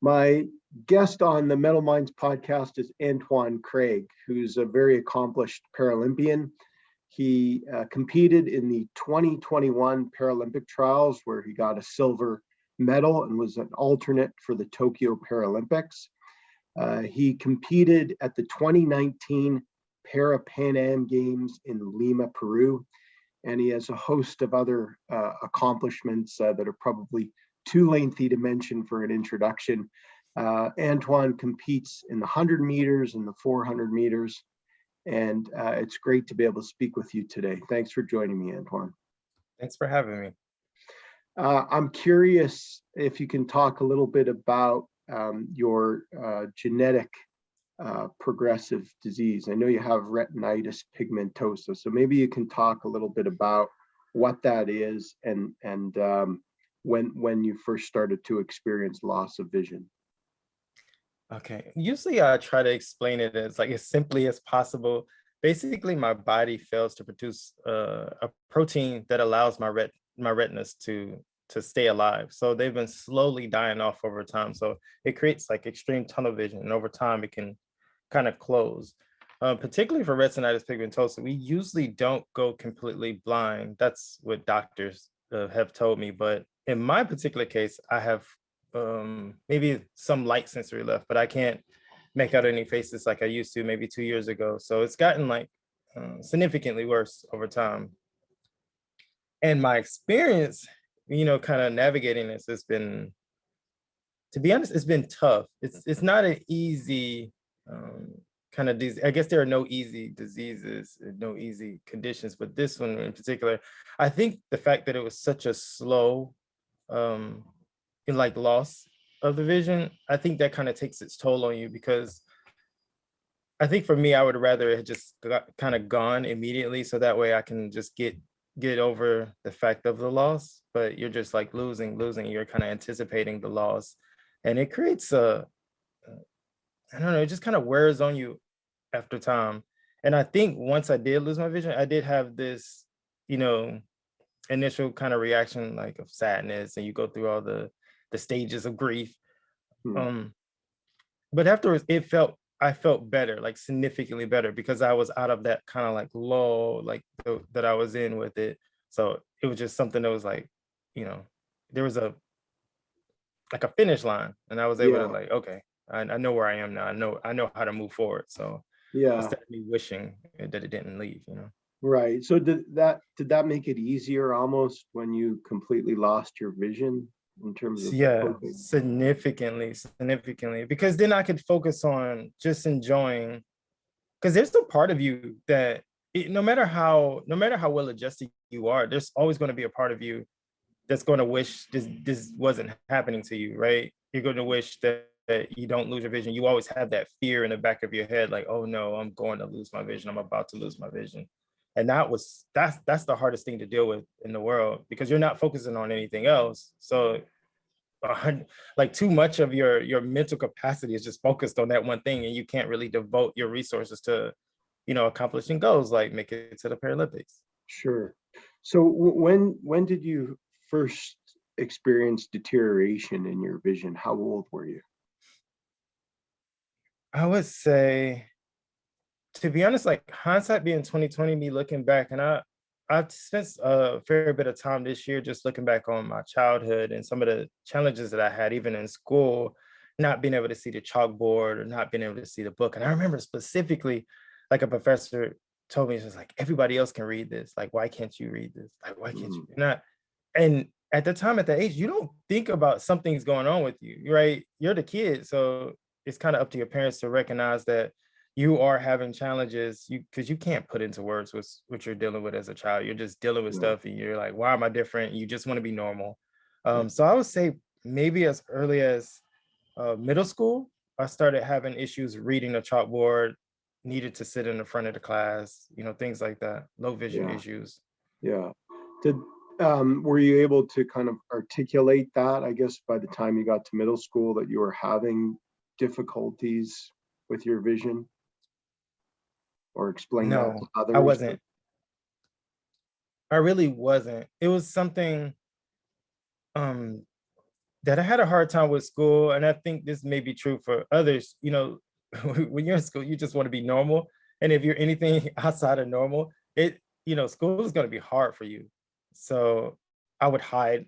My guest on the Mettle Minds podcast is Antoine Craig, who's a very accomplished Paralympian. He competed in the 2021 Paralympic trials where he got a silver medal and was an alternate for the Tokyo Paralympics. He competed at the 2019 Pan Am Games in Lima, Peru, and he has a host of other accomplishments that are probably too lengthy to mention for an introduction. Antoine competes in the 100 meters and the 400 meters, and it's great to be able to speak with you today. Thanks for joining me, Antoine. Thanks for having me. I'm curious if you can talk a little bit about your genetic progressive disease. I know you have retinitis pigmentosa, so maybe you can talk a little bit about what that is and when you first started to experience loss of vision. Okay, usually I try to explain it as simply as possible. Basically, my body fails to produce a protein that allows my retinas to stay alive. So they've been slowly dying off over time. So it creates extreme tunnel vision, and over time it can kind of close. Particularly for retinitis pigmentosa, we usually don't go completely blind. That's what doctors have told me. But in my particular case, I have maybe some light sensory left, but I can't make out any faces like I used to maybe 2 years ago. So it's gotten significantly worse over time. And my experience, kind of navigating this has been, to be honest, it's been tough. It's not an easy kind of disease. I guess there are no easy diseases, no easy conditions, but this one in particular, I think the fact that it was such a slow loss of the vision, I think that kind of takes its toll on you, because I think for me, I would rather it just kind of gone immediately, so that way I can just get over the fact of the loss. But you're just losing, you're kind of anticipating the loss, and it creates I don't know, it just kind of wears on you after time. And I think once I did lose my vision, I did have this, initial kind of reaction of sadness, and you go through all the stages of grief. But afterwards, I felt better, significantly better, because I was out of that kind of lull, that I was in with it. So it was just something that was there was a finish line, and I was able to okay, I know where I am now. I know how to move forward. So instead of me wishing that it didn't leave, Right. So did that make it easier almost when you completely lost your vision in terms of coping? Significantly, because then I could focus on just enjoying, because there's a part of you that no matter how well adjusted you are, there's always going to be a part of you that's going to wish this wasn't happening to you, right? You're going to wish that you don't lose your vision. You always have that fear in the back of your head, oh no, I'm going to lose my vision. I'm about to lose my vision. And that's the hardest thing to deal with in the world, because you're not focusing on anything else. So too much of your mental capacity is just focused on that one thing, and you can't really devote your resources to accomplishing goals like make it to the Paralympics. Sure. So when did you first experience deterioration in your vision? How old were you? I would say, to be honest, hindsight being 2020, me looking back, and I've spent a fair bit of time this year just looking back on my childhood and some of the challenges that I had, even in school, not being able to see the chalkboard or not being able to see the book. And I remember specifically, a professor told me, it's everybody else can read this. Why can't you read this? Why can't you? And at the time, at that age, you don't think about something's going on with you, right? You're the kid. So it's kind of up to your parents to recognize that you are having challenges, because you can't put into words what you're dealing with as a child. You're just dealing with stuff, and you're like, why am I different? You just want to be normal. So I would say maybe as early as middle school, I started having issues reading the chalkboard, needed to sit in the front of the class, things like that, low vision issues. Yeah. Were you able to kind of articulate that, I guess, by the time you got to middle school, that you were having difficulties with your vision? Or explain that to others? I wasn't. I really wasn't. It was something that I had a hard time with school. And I think this may be true for others. When you're in school, you just want to be normal. And if you're anything outside of normal, school is going to be hard for you. So I would hide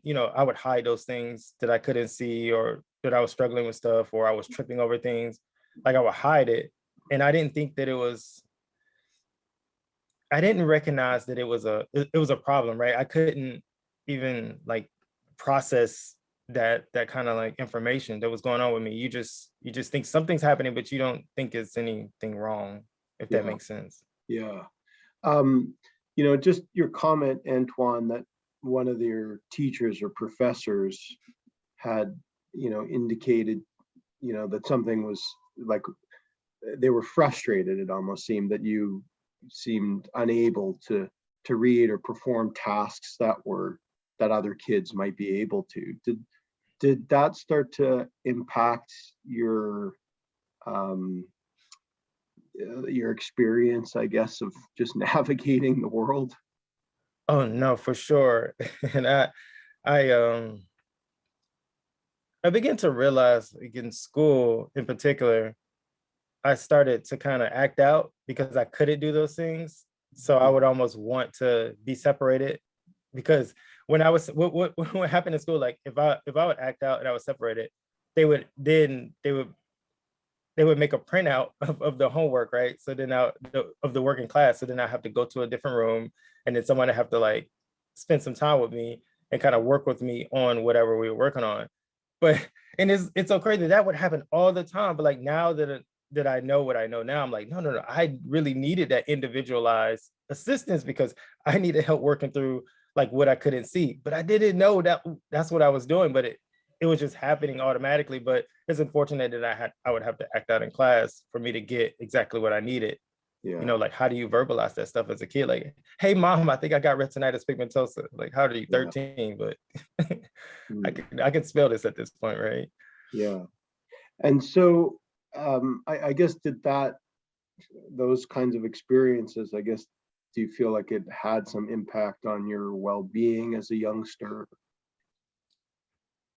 those things that I couldn't see, or that I was struggling with stuff, or I was tripping over things. Like, I would hide it. And I didn't think that I didn't recognize that it was a problem, right? I couldn't even like process that kind of like information that was going on with me. You just think something's happening, but you don't think it's anything wrong, if that makes sense. Yeah. Just your comment, Antoine, that one of your teachers or professors had, indicated, that something was like, they were frustrated. It almost seemed that you seemed unable to read or perform tasks that other kids might be able to. Did that start to impact your experience, I guess, of just navigating the world? Oh no, for sure. And I began to realize, like, in school in particular, I started to kind of act out because I couldn't do those things. So I would almost want to be separated, because when I was what happened in school, like if I would act out and I was separated, they would make a printout of the homework, right? So then of the work in class. So then I have to go to a different room, and then someone would have to like spend some time with me and kind of work with me on whatever we were working on. But and it's so crazy that would happen all the time. But like, now that I know what I know now, I'm like, no. I really needed that individualized assistance, because I needed help working through like what I couldn't see. But I didn't know that that's what I was doing. But it was just happening automatically. But it's unfortunate that I would have to act out in class for me to get exactly what I needed. Yeah. Like, how do you verbalize that stuff as a kid? Like, hey mom, I think I got retinitis pigmentosa. Like, how old are you? 13, but I can spell this at this point, right? Yeah. And so I guess those kinds of experiences, I guess, do you feel like it had some impact on your well-being as a youngster?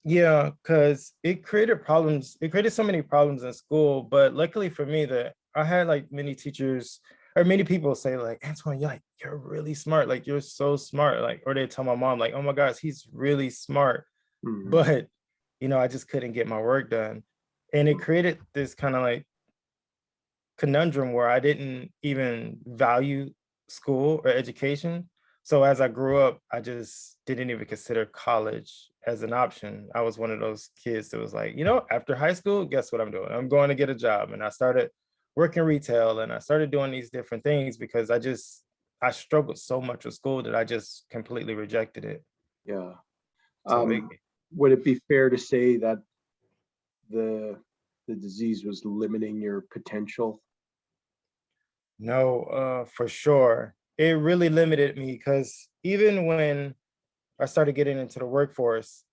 Yeah, because it created problems. It created so many problems in school. But luckily for me, that I had like many teachers or many people say like, Antoine, you're really smart. Like, you're so smart. Like, or they tell my mom like, oh my gosh, he's really smart. Mm-hmm. But I just couldn't get my work done. And it created this kind of like conundrum where I didn't even value school or education. So as I grew up, I just didn't even consider college as an option. I was one of those kids that was like, after high school, guess what I'm doing? I'm going to get a job. And I started working retail, and I started doing these different things because I struggled so much with school that I just completely rejected it. Yeah. So would it be fair to say that the disease was limiting your potential? No, for sure. It really limited me, because even when I started getting into the workforce,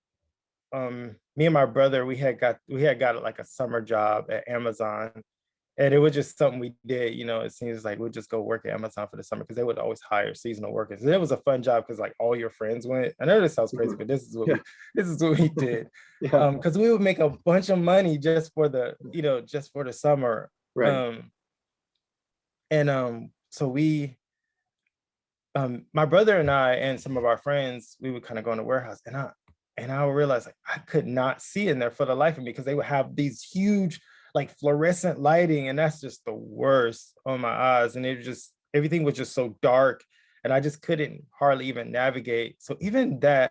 me and my brother, we had got like a summer job at Amazon, and it was just something we did. It seems like we'd just go work at Amazon for the summer, because they would always hire seasonal workers, and it was a fun job because like all your friends went. I know this sounds crazy, but this is what we did. Yeah. Because we would make a bunch of money just for the summer. Right. So my brother and I and some of our friends, we would kind of go in the warehouse, and I would realize like I could not see in there for the life of me, because they would have these huge like fluorescent lighting, and that's just the worst on my eyes. And everything was just so dark, and I just couldn't hardly even navigate. So even that,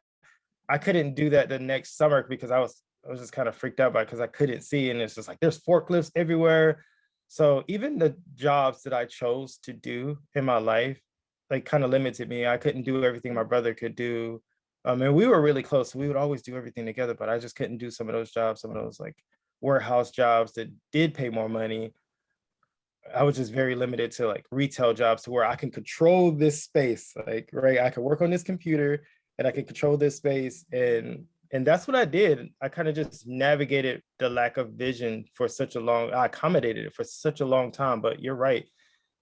I couldn't do that the next summer, because I was just kind of freaked out by it, because I couldn't see. And it's just like there's forklifts everywhere. So even the jobs that I chose to do in my life, like, kind of limited me. I couldn't do everything my brother could do. And we were really close. So we would always do everything together, but I just couldn't do some of those jobs, some of those like warehouse jobs that did pay more money. I was just very limited to like retail jobs, to where I can control this space. Like, right, I could work on this computer and I could control this space. And that's what I did. I kind of just navigated the lack of vision I accommodated it for such a long time. But you're right,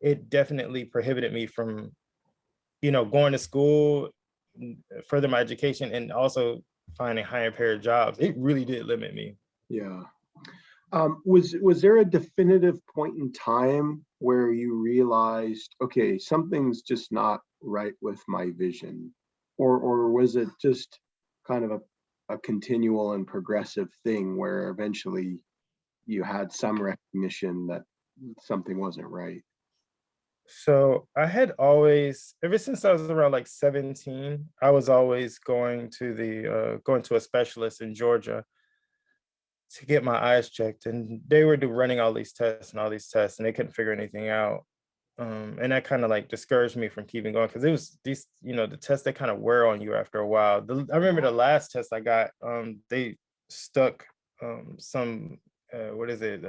it definitely prohibited me from, going to school, further my education, and also finding high impaired jobs, it really did limit me. Yeah. Was there a definitive point in time where you realized, okay, something's just not right with my vision, or was it just kind of a continual and progressive thing where eventually you had some recognition that something wasn't right? So I had always, ever since I was around like 17, I was always going to a specialist in Georgia to get my eyes checked, and they were running all these tests and they couldn't figure anything out. And that kind of like discouraged me from keeping going, because it was these, the tests, they kind of wear on you after a while. I remember the last test I got, they stuck some what is it?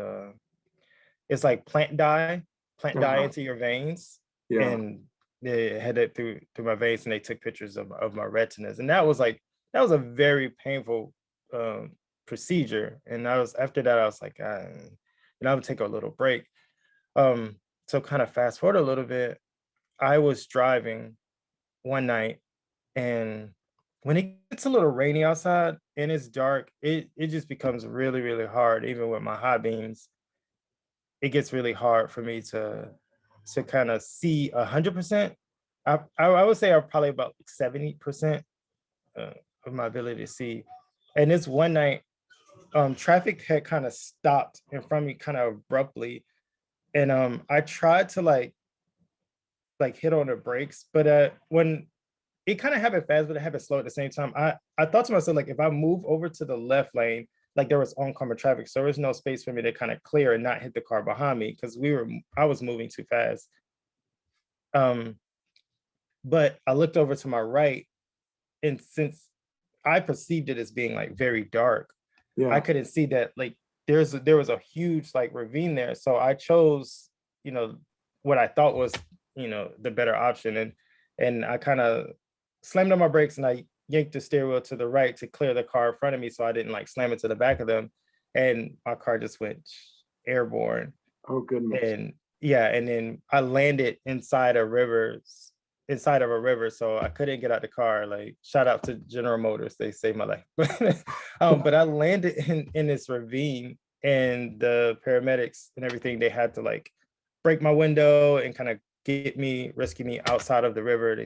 It's like plant dye into your veins, Yeah. and they had it through my veins, and they took pictures of my retinas, and that was a very painful procedure. And after that, I was like, I would take a little break. So kind of fast forward a little bit, I was driving one night, and when it gets a little rainy outside and it's dark, it just becomes really, really hard, even with my high beams. It gets really hard for me to kind of see 100%. I would say I'm probably about 70% of my ability to see. And this one night, traffic had kind of stopped in front of me kind of abruptly, and I tried to like hit on the brakes, but when it kind of happened fast, but it happened slow at the same time. I thought to myself, like, if I move over to the left lane, like there was oncoming traffic, so there was no space for me to kind of clear and not hit the car behind me, because I was moving too fast. But I looked over to my right, and since I perceived it as being like very dark, I couldn't see that like there was a huge like ravine there. So I chose, what I thought was, the better option, and I kind of slammed on my brakes, and I yanked the steering wheel to the right to clear the car in front of me, so I didn't like slam into the back of them, and my car just went airborne. Oh goodness. And yeah, and then I landed inside of a river, so I couldn't get out the car. Like, shout out to General Motors, they saved my life. But I landed in this ravine, and the paramedics and everything, they had to like break my window and kind of rescue me outside of the river.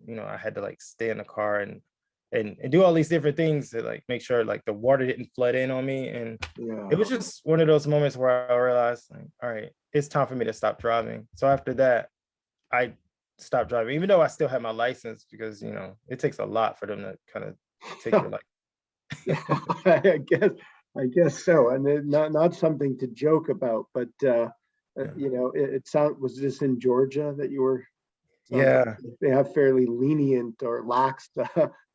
I had to like stay in the car and do all these different things to like make sure like the water didn't flood in on me. And it was just one of those moments where I realized, like, all right, it's time for me to stop driving. So after that, I stopped driving, even though I still had my license, because it takes a lot for them to kind of take your life. I guess so, and not something to joke about, but it was this in Georgia that you were? Yeah. They have fairly lenient or lax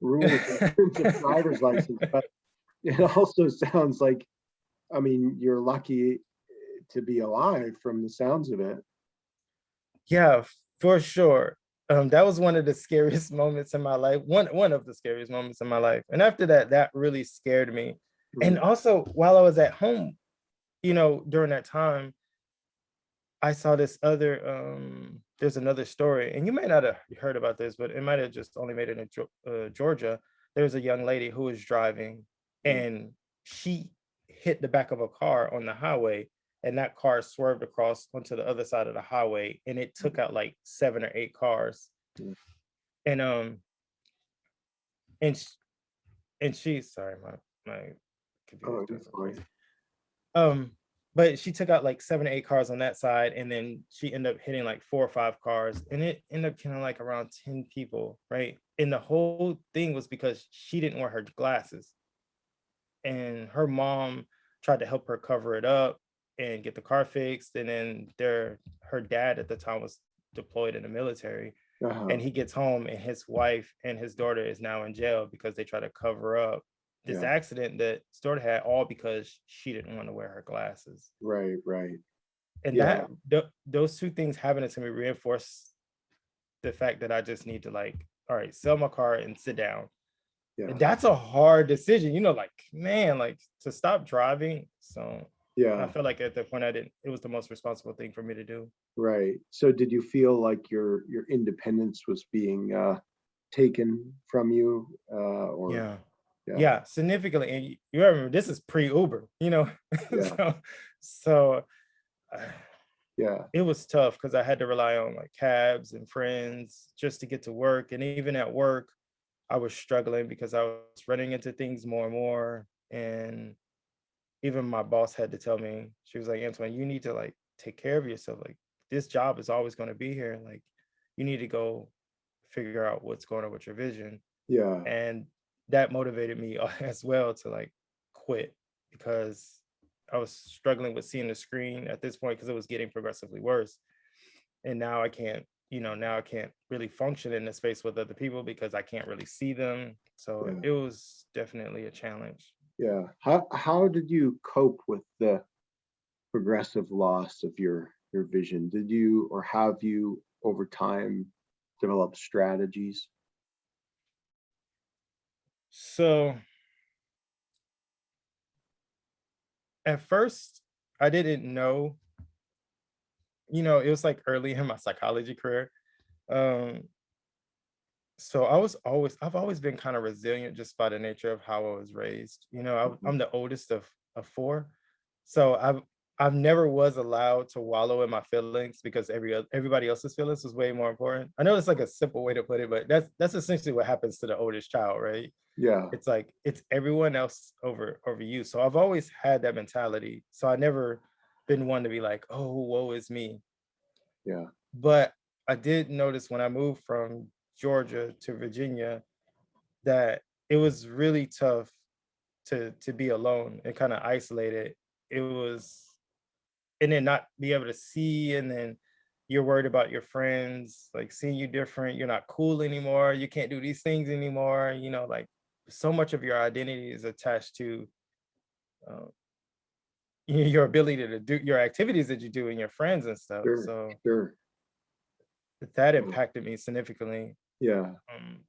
rules in terms of driver's license, but it also sounds like, I mean, you're lucky to be alive from the sounds of it. Yeah, for sure. That was one of the scariest moments in my life. One of the scariest moments in my life. And after that, that really scared me. And also, while I was at home, during that time, I saw this other, there's another story, and you may not have heard about this, but it might have just only made it in Georgia. There was a young lady who was driving, and she hit the back of a car on the highway, and that car swerved across onto the other side of the highway, and it took out like 7 or 8 cars. And she, sorry, my computer's doing something. But she took out like 7 or 8 cars on that side, and then she ended up hitting like 4 or 5 cars, and it ended up killing like around 10 people, right? And the whole thing was because she didn't wear her glasses, and her mom tried to help her cover it up and get the car fixed. And then her dad at the time was deployed in the military, and he gets home, and his wife and his daughter is now in jail because they try to cover up this accident that his daughter had, all because she didn't want to wear her glasses. Right. And those two things happening to me reinforced the fact that I just need to like, all right, sell my car and sit down. And that's a hard decision, like, man, like to stop driving. So I felt like at that point it was the most responsible thing for me to do. Right. So did you feel like your independence was being taken from you? Yeah, significantly. And you remember, this is pre-Uber, Yeah. so Yeah. it was tough because I had to rely on like cabs and friends just to get to work. And even at work, I was struggling because I was running into things more and more. And even my boss had to tell me, she was like, Antoine, you need to like take care of yourself. Like, this job is always going to be here. Like, you need to go figure out what's going on with your vision. Yeah. And that motivated me as well to like quit, because I was struggling with seeing the screen at this point because it was getting progressively worse. And now I can't, now I can't really function in the space with other people because I can't really see them. So Yeah. it was definitely a challenge. Yeah. How did you cope with the progressive loss of your vision? Did you, or have you over time developed strategies? So at first I didn't know, it was like early in my psychology career. Um, so I've always been kind of resilient just by the nature of how I was raised. I'm the oldest of four. So I've never was allowed to wallow in my feelings because everybody else's feelings was way more important. I know it's like a simple way to put it, but that's essentially what happens to the oldest child, right? Yeah. It's like it's everyone else over you. So I've always had that mentality. So I never been one to be like, oh, woe is me. Yeah. But I did notice when I moved from Georgia to Virginia that it was really tough to be alone and kind of isolated. It was, and then not be able to see, and then you're worried about your friends like seeing you different. You're not cool anymore. You can't do these things anymore. Like so much of your identity is attached to uh, your ability to do your activities that you do and your friends and stuff. Sure. So Sure. that impacted me significantly. Yeah.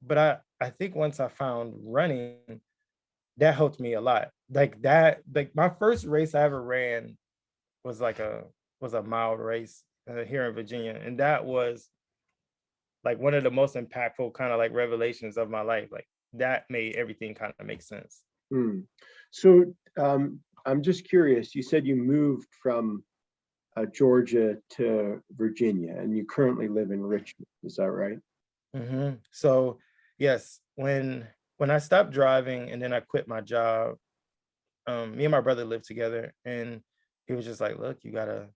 But I think once I found running, that helped me a lot. Like that, like my first race I ever ran was was a mild race here in Virginia, and that was like one of the most impactful kind of like revelations of my life. Like that made everything kind of make sense. So I'm just curious. You said you moved from Georgia to Virginia, and you currently live in Richmond. Is that right? So yes, when I stopped driving and then I quit my job, me and my brother lived together, and he was just like, look, you gotta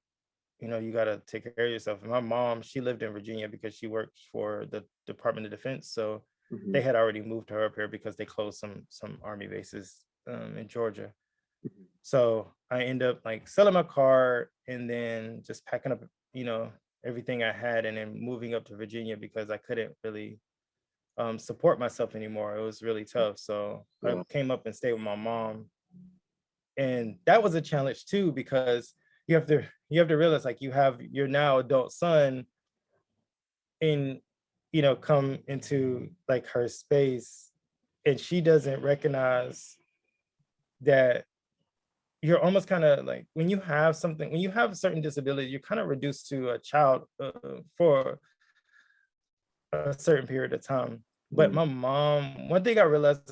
take care of yourself. And my mom, she lived in Virginia because she worked for the Department of Defense. So they had already moved her up here because they closed some army bases in Georgia. So I end up like selling my car and then just packing up, everything I had, and then moving up to Virginia because I couldn't really support myself anymore. It was really tough. So I Yeah. came up and stayed with my mom. And that was a challenge too, because you have to realize like you have your now adult son and come into like her space, and she doesn't recognize that you're almost kind of like when you have a certain disability, you're kind of reduced to a child for a certain period of time. But my mom, one thing I realized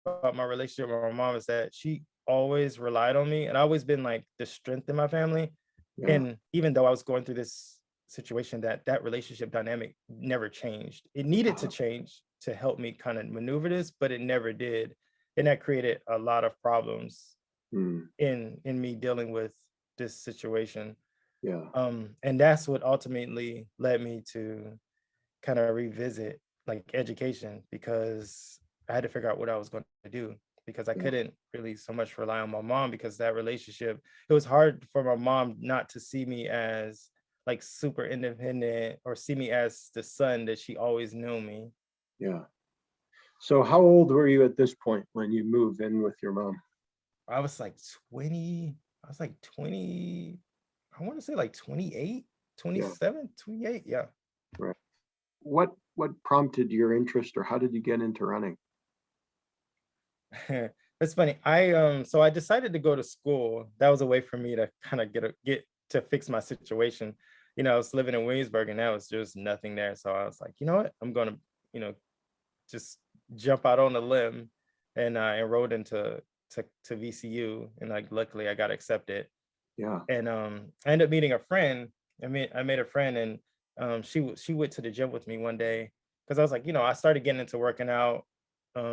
about my relationship with my mom is that she always relied on me, and I always been like the strength in my family. Yeah. And even though I was going through this situation, that relationship dynamic never changed. It needed to change to help me kind of maneuver this, but it never did. And that created a lot of problems in me dealing with this situation. Yeah. And that's what ultimately led me to kind of revisit like education, because I had to figure out what I was going to do, because I couldn't really so much rely on my mom, because that relationship, it was hard for my mom not to see me as like super independent or see me as the son that she always knew me. Yeah. So how old were you at this point when you moved in with your mom? I was like 20, I was like 20, I want to say like 28, 27, 28. Yeah. Right. What prompted your interest, or how did you get into running? That's funny. So I decided to go to school. That was a way for me to kind of get to fix my situation. I was living in Williamsburg and there was just nothing there. So I was like, you know what? I'm gonna, just jump out on a limb and I enrolled into to VCU, and like luckily I got accepted. Yeah. And I ended up meeting a friend. I made a friend, and she went to the gym with me one day because I was like, I started getting into working out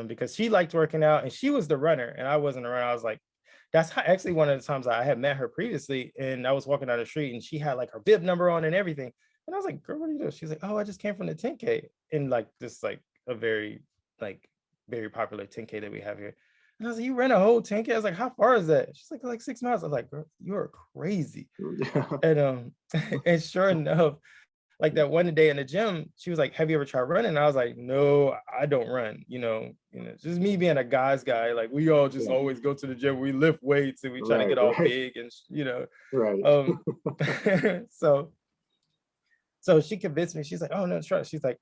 because she liked working out, and she was the runner and I wasn't a runner. I was like, that's actually one of the times I had met her previously, and I was walking down the street and she had like her bib number on and everything. And I was like, girl, what are you doing? She's like, oh, I just came from the 10K, in like this like a very like very popular 10K that we have here. And I was like, you ran a whole 10K? I was like, how far is that? She's like 6 miles. I was like, girl, you're crazy. And and sure enough, like that one day in the gym, she was like, have you ever tried running? And I was like, no, I don't run. Just me being a guy's guy. Like we all just always go to the gym, we lift weights and we try to get all big and Right. So she convinced me. She's like, oh no, try. She's like,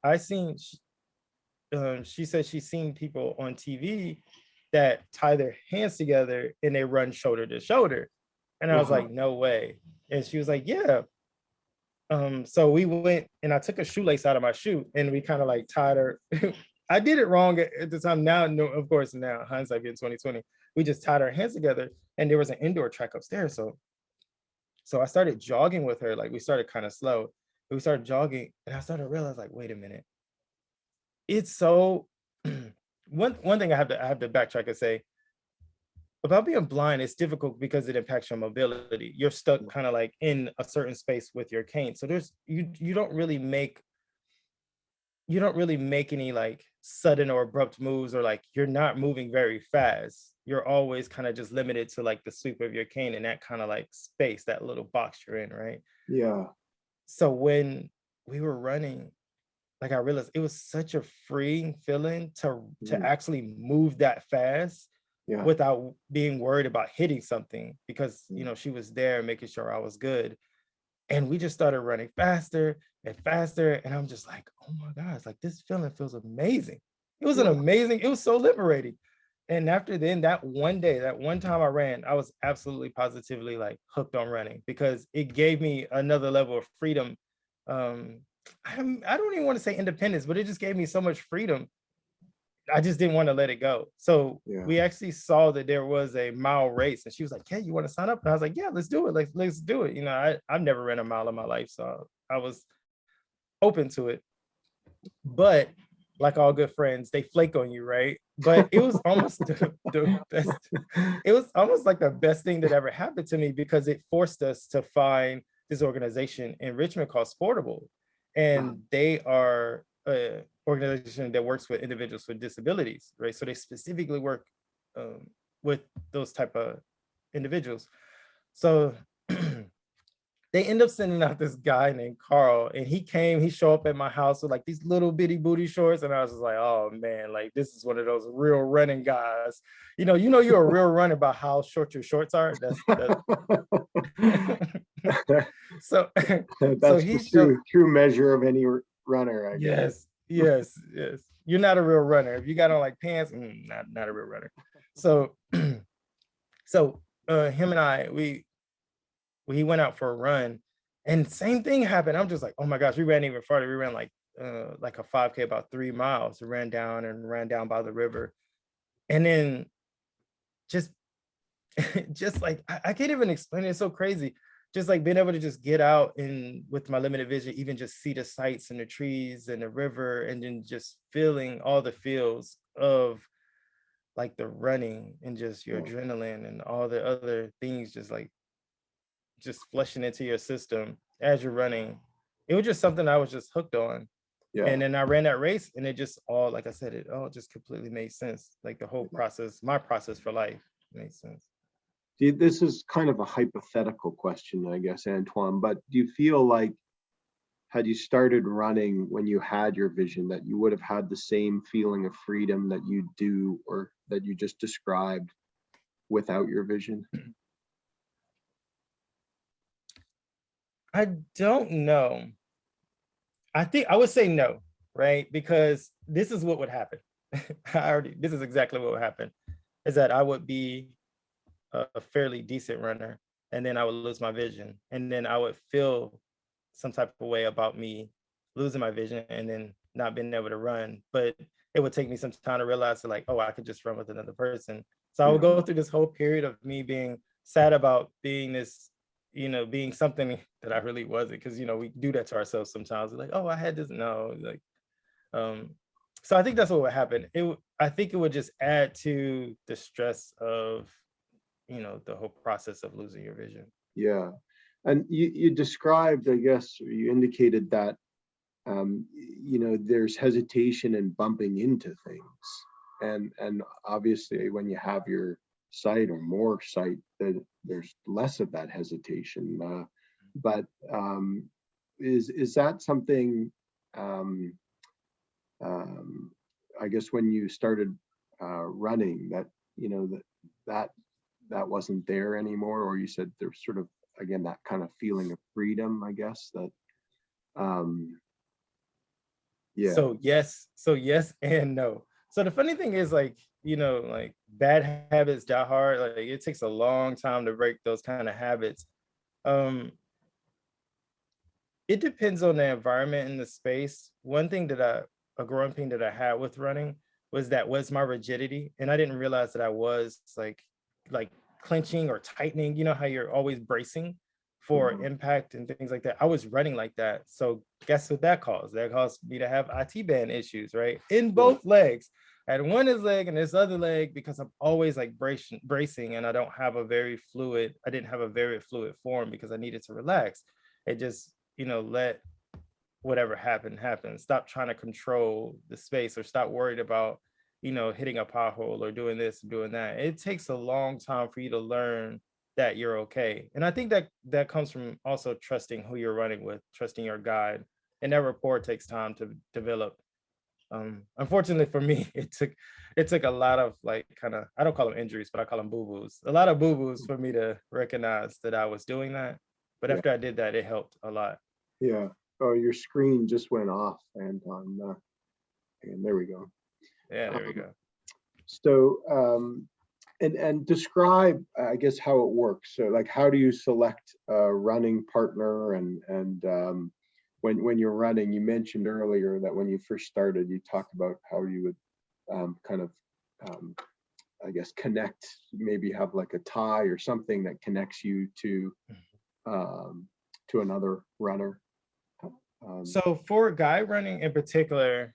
she said she's seen people on TV that tie their hands together and they run shoulder to shoulder. And I was like, no way. And she was like, yeah. So we went and I took a shoelace out of my shoe and we kind of like tied her. I did it wrong at the time. Now, no, of course, now hindsight being 2020, we just tied our hands together and there was an indoor track upstairs. So I started jogging with her. Like we started kind of slow, but we started jogging and I started to realize like, wait a minute. It's so one thing I have to backtrack and say about being blind, it's difficult because it impacts your mobility. You're stuck kind of like in a certain space with your cane. So you don't really make any like sudden or abrupt moves, or like you're not moving very fast. You're always kind of just limited to like the sweep of your cane in that kind of like space, that little box you're in, right? Yeah. So when we were running, like I realized it was such a freeing feeling to actually move that fast without being worried about hitting something, because she was there making sure I was good. And we just started running faster and faster. And I'm just like, oh my gosh, like this feeling feels amazing. It was it was so liberating. And after then, that one day, that one time I ran, I was absolutely positively like hooked on running, because it gave me another level of freedom. I don't even want to say independence, but it just gave me so much freedom. I just didn't want to let it go. So we actually saw that there was a mile race, and she was like, "Hey, you want to sign up?" And I was like, "Yeah, let's do it. Let's do it." I've never ran a mile in my life, so I was open to it. But like all good friends, they flake on you, right? But it was almost the best. It was almost like the best thing that ever happened to me, because it forced us to find this organization in Richmond called Sportable, and they are organization that works with individuals with disabilities, right? So they specifically work with those type of individuals. So they end up sending out this guy named Carl, and he showed up at my house with like these little bitty booty shorts, and I was just like, oh man, like this is one of those real running guys. You're a real runner by how short your shorts are. That's so that's the true measure of any runner, I guess. Yes. You're not a real runner if you got on like pants. Not a real runner. So him and I, we went out for a run, and same thing happened. I'm just like, oh my gosh, we ran even farther. We ran like a 5K, about 3 miles. We ran down by the river, and then just like I can't even explain it. It's so crazy. Just like being able to just get out and with my limited vision, even just see the sights and the trees and the river, and then just feeling all the feels of like the running and just your adrenaline and all the other things just flushing into your system as you're running. It was just something I was just hooked on. And then I ran that race, and it just all, like I said, it all just completely made sense. Like the whole process, my process for life made sense. See, this is kind of a hypothetical question, I guess, Antoine, but do you feel like had you started running when you had your vision, that you would have had the same feeling of freedom that you do, or that you just described, without your vision? I don't know. I think I would say no, right? Because this is what would happen. This is exactly what would happen, is that I would be a fairly decent runner, and then I would lose my vision, and then I would feel some type of way about me losing my vision and then not being able to run. But it would take me some time to realize that, like, oh, I could just run with another person. So I would Yeah. go through this whole period of me being sad about being this, being something that I really wasn't. Cause we do that to ourselves sometimes. We're like, oh, I had this. No, like, um, so I think that's what would happen. I think it would just add to the stress of, the whole process of losing your vision. Yeah. And you described, I guess, or you indicated that, there's hesitation in bumping into things. And obviously when you have your sight or more sight, there's less of that hesitation. But is that something, I guess when you started running, that, that wasn't there anymore, or you said there's sort of, again, that kind of feeling of freedom, I guess, that, yeah. So yes and no. So the funny thing is, like, like, bad habits die hard. Like, it takes a long time to break those kind of habits. It depends on the environment and the space. One thing a growing pain that I had with running was my rigidity. And I didn't realize that I was like clenching or tightening, how you're always bracing for impact and things like that. I was running like that. So guess what that caused? That caused me to have IT band issues, right? In both legs. I had one leg and this other leg, because I'm always like bracing, and I didn't have a very fluid form because I needed to relax. It just, let whatever happen. Stop trying to control the space, or stop worried about, hitting a pothole or doing this and doing that. It takes a long time for you to learn that you're okay. And I think that comes from also trusting who you're running with, trusting your guide. And that rapport takes time to develop. Unfortunately for me, it took a lot of, like, kind of, I don't call them injuries, but I call them boo-boos. A lot of boo-boos for me to recognize that I was doing that. But after I did that, it helped a lot. Yeah. Oh, your screen just went off, Anton. And there we go. Yeah, there we go. So, and describe, I guess, how it works. So, like, how do you select a running partner? And when you're running, you mentioned earlier that when you first started, you talked about how you would kind of, I guess, connect, maybe have like a tie or something that connects you to another runner. So for guy running in particular,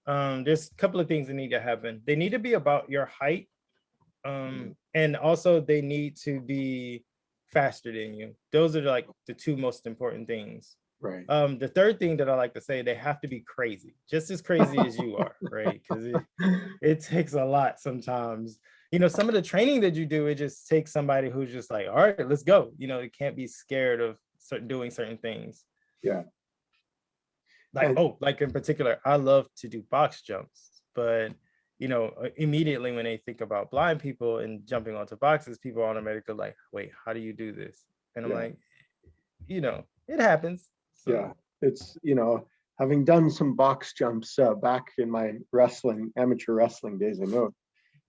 there's a couple of things that need to happen. They need to be about your height, and also they need to be faster than you. Those are like the two most important things. Right. The third thing that I like to say, they have to be crazy, just as crazy as you are, right? Because it takes a lot sometimes. Some of the training that you do, it just takes somebody who's just like, all right, let's go. It can't be scared of doing certain things. Yeah. Like in particular, I love to do box jumps, but immediately when they think about blind people and jumping onto boxes, people automatically like, wait, how do you do this? And I'm like, it happens. So. Yeah, it's, having done some box jumps back in my amateur wrestling days, I know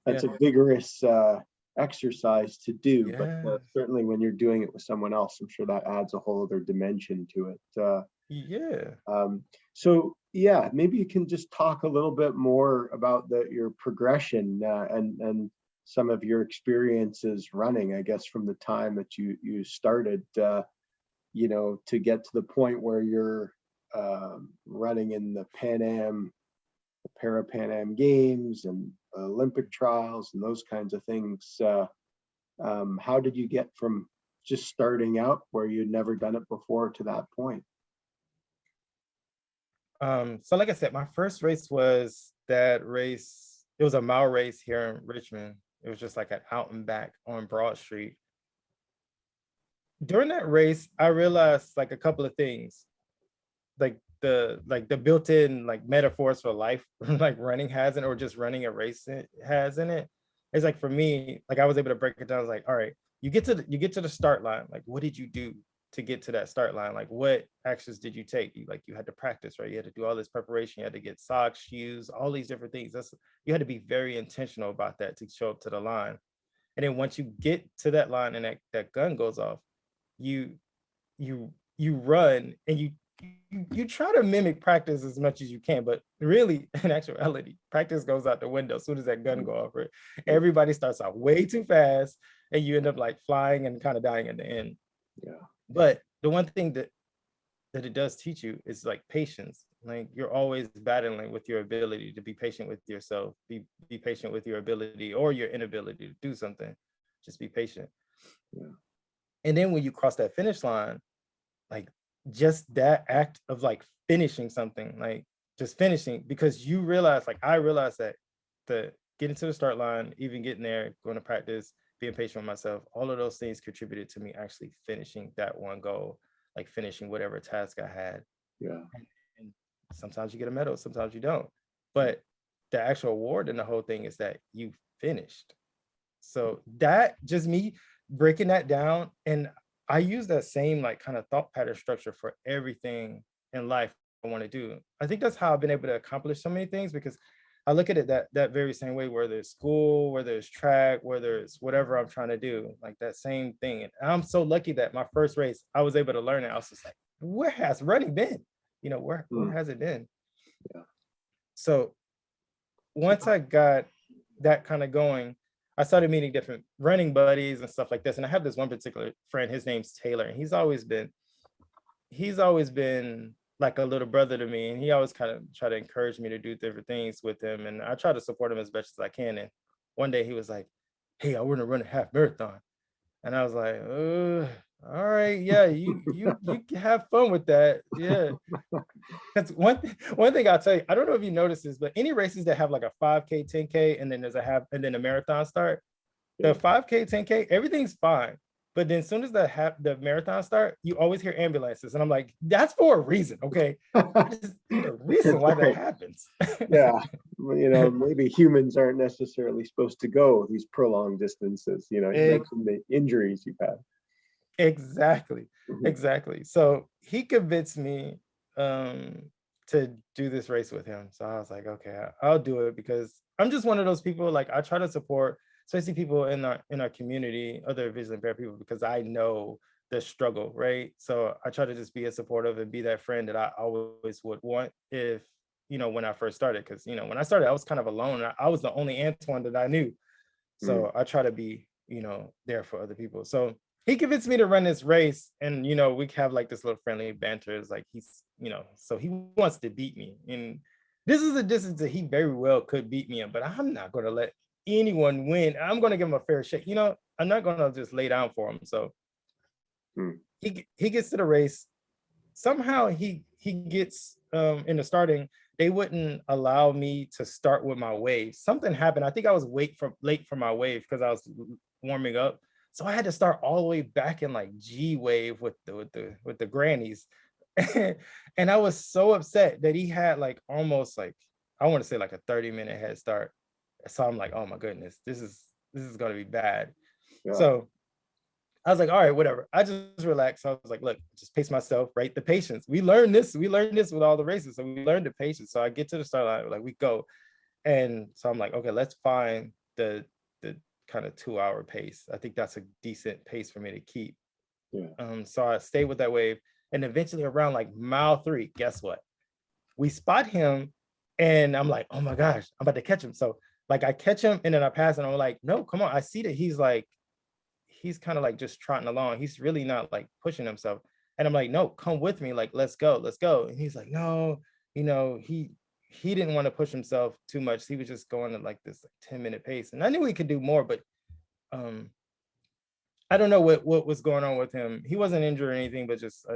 that's a vigorous exercise to do, but certainly when you're doing it with someone else, I'm sure that adds a whole other dimension to it. So maybe you can just talk a little bit more about your progression and some of your experiences running, I guess, from the time that you started, to get to the point where you're running in the Pan Am, the Pan Am Games and Olympic trials and those kinds of things. How did you get from just starting out where you'd never done it before to that point? So like I said, my first race was that race. It was a mile race here in Richmond. It was just like an out and back on Broad Street. During that race, I realized like a couple of things, like the built-in like metaphors for life, like running has in it, or just running a race has in it. It's like, for me, like I was able to break it down. I was like, all right, you get to the start line. Like, what did you do to get to that start line? Like, what actions did you take? You had to practice, right? You had to do all this preparation. You had to get socks, shoes, all these different things. You had to be very intentional about that to show up to the line. And then once you get to that line and that gun goes off, you run and you you try to mimic practice as much as you can, but really, in actuality, practice goes out the window as soon as that gun go off. Right? Everybody starts out way too fast, and you end up like flying and kind of dying in the end. Yeah. But the one thing that it does teach you is like patience. Like you're always battling with your ability to be patient with yourself, be patient with your ability or your inability to do something. Just be patient. Yeah. And then when you cross that finish line, like just that act of like finishing something, like just finishing, because you realize, like I realized that the getting to the start line, even getting there, going to practice, being patient with myself, all of those things contributed to me actually finishing that one goal, like finishing whatever task I had. Yeah. And sometimes you get a medal, sometimes you don't. But the actual award in the whole thing is that you finished. So that just me breaking that down, and I use that same like kind of thought pattern structure for everything in life I want to do. I think that's how I've been able to accomplish so many things, because I look at it that very same way, whether it's school, whether it's track, whether it's whatever I'm trying to do, like that same thing. And I'm so lucky that my first race, I was able to learn it. I was just like, where has running been? You know, where has it been? Yeah. So once I got that kind of going, I started meeting different running buddies and stuff like this. And I have this one particular friend, his name's Taylor, and he's always been like a little brother to me. And he always kind of try to encourage me to do different things with him. And I try to support him as best as I can. And one day he was like, hey, I want to run a half marathon. And I was like, all right, yeah, you can have fun with that. Yeah. That's one thing I'll tell you. I don't know if you noticed this, but any races that have like a 5K, 10K, and then there's a half, and then a marathon start, the 5K, 10K, everything's fine. But then as soon as the marathon start, you always hear ambulances. And I'm like, that's for a reason, okay? There's a reason why that happens. Yeah. You know, maybe humans aren't necessarily supposed to go these prolonged distances. You know, you mentioned the injuries you've had. Exactly. So he convinced me to do this race with him. So I was like, okay, I'll do it, because I'm just one of those people, like I try to support, especially people in our community, other visually impaired people, because I know the struggle, right? So I try to just be as supportive and be that friend that I always would want if, you know, when I first started, because, you know, when I started, I was kind of alone. I was the only Antoine that I knew. So I try to be, you know, there for other people. So he convinced me to run this race, and, you know, we have like this little friendly banter. It's like he's, you know, so he wants to beat me. And this is a distance that he very well could beat me in, but I'm not going to let anyone win. I'm going to give him a fair shake. You know, I'm not going to just lay down for him. So he gets to the race. Somehow he gets in the starting. They wouldn't allow me to start with my wave. Something happened. I think I was late for my wave because I was warming up. So I had to start all the way back in like G wave with the grannies. And I was so upset that he had like almost like, I want to say like a 30-minute head start. So I'm like, oh my goodness, this is going to be bad. Yeah. So I was like, all right, whatever. I just relaxed. So I was like, look, just pace myself, right? The patience. We learned this with all the races. So we learned the patience. So I get to the start line, like we go. And so I'm like, okay, let's find the kind of 2-hour pace. I think that's a decent pace for me to keep. Yeah. So I stayed with that wave. And eventually around like mile 3, guess what? We spot him and I'm like, oh my gosh, I'm about to catch him. So like I catch him and then I pass and I'm like, no, come on. I see that he's kind of like just trotting along. He's really not like pushing himself. And I'm like, no, come with me. Like, let's go. And he's like, no, you know, he didn't want to push himself too much. He was just going at like this 10-minute pace. And I knew he could do more, but I don't know what was going on with him. He wasn't injured or anything, but just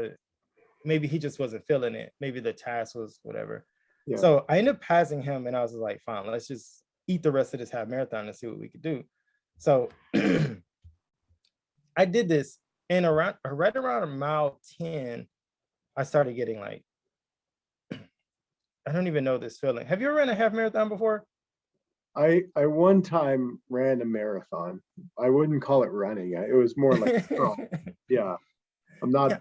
maybe he just wasn't feeling it. Maybe the task was whatever. Yeah. So I ended up passing him and I was like, fine, let's just eat the rest of this half marathon and see what we could do. So I did this, and right around mile 10, I started getting like, I don't even know this feeling. Have you ever ran a half marathon before? I one time ran a marathon. I wouldn't call it running. It was more like yeah. I'm not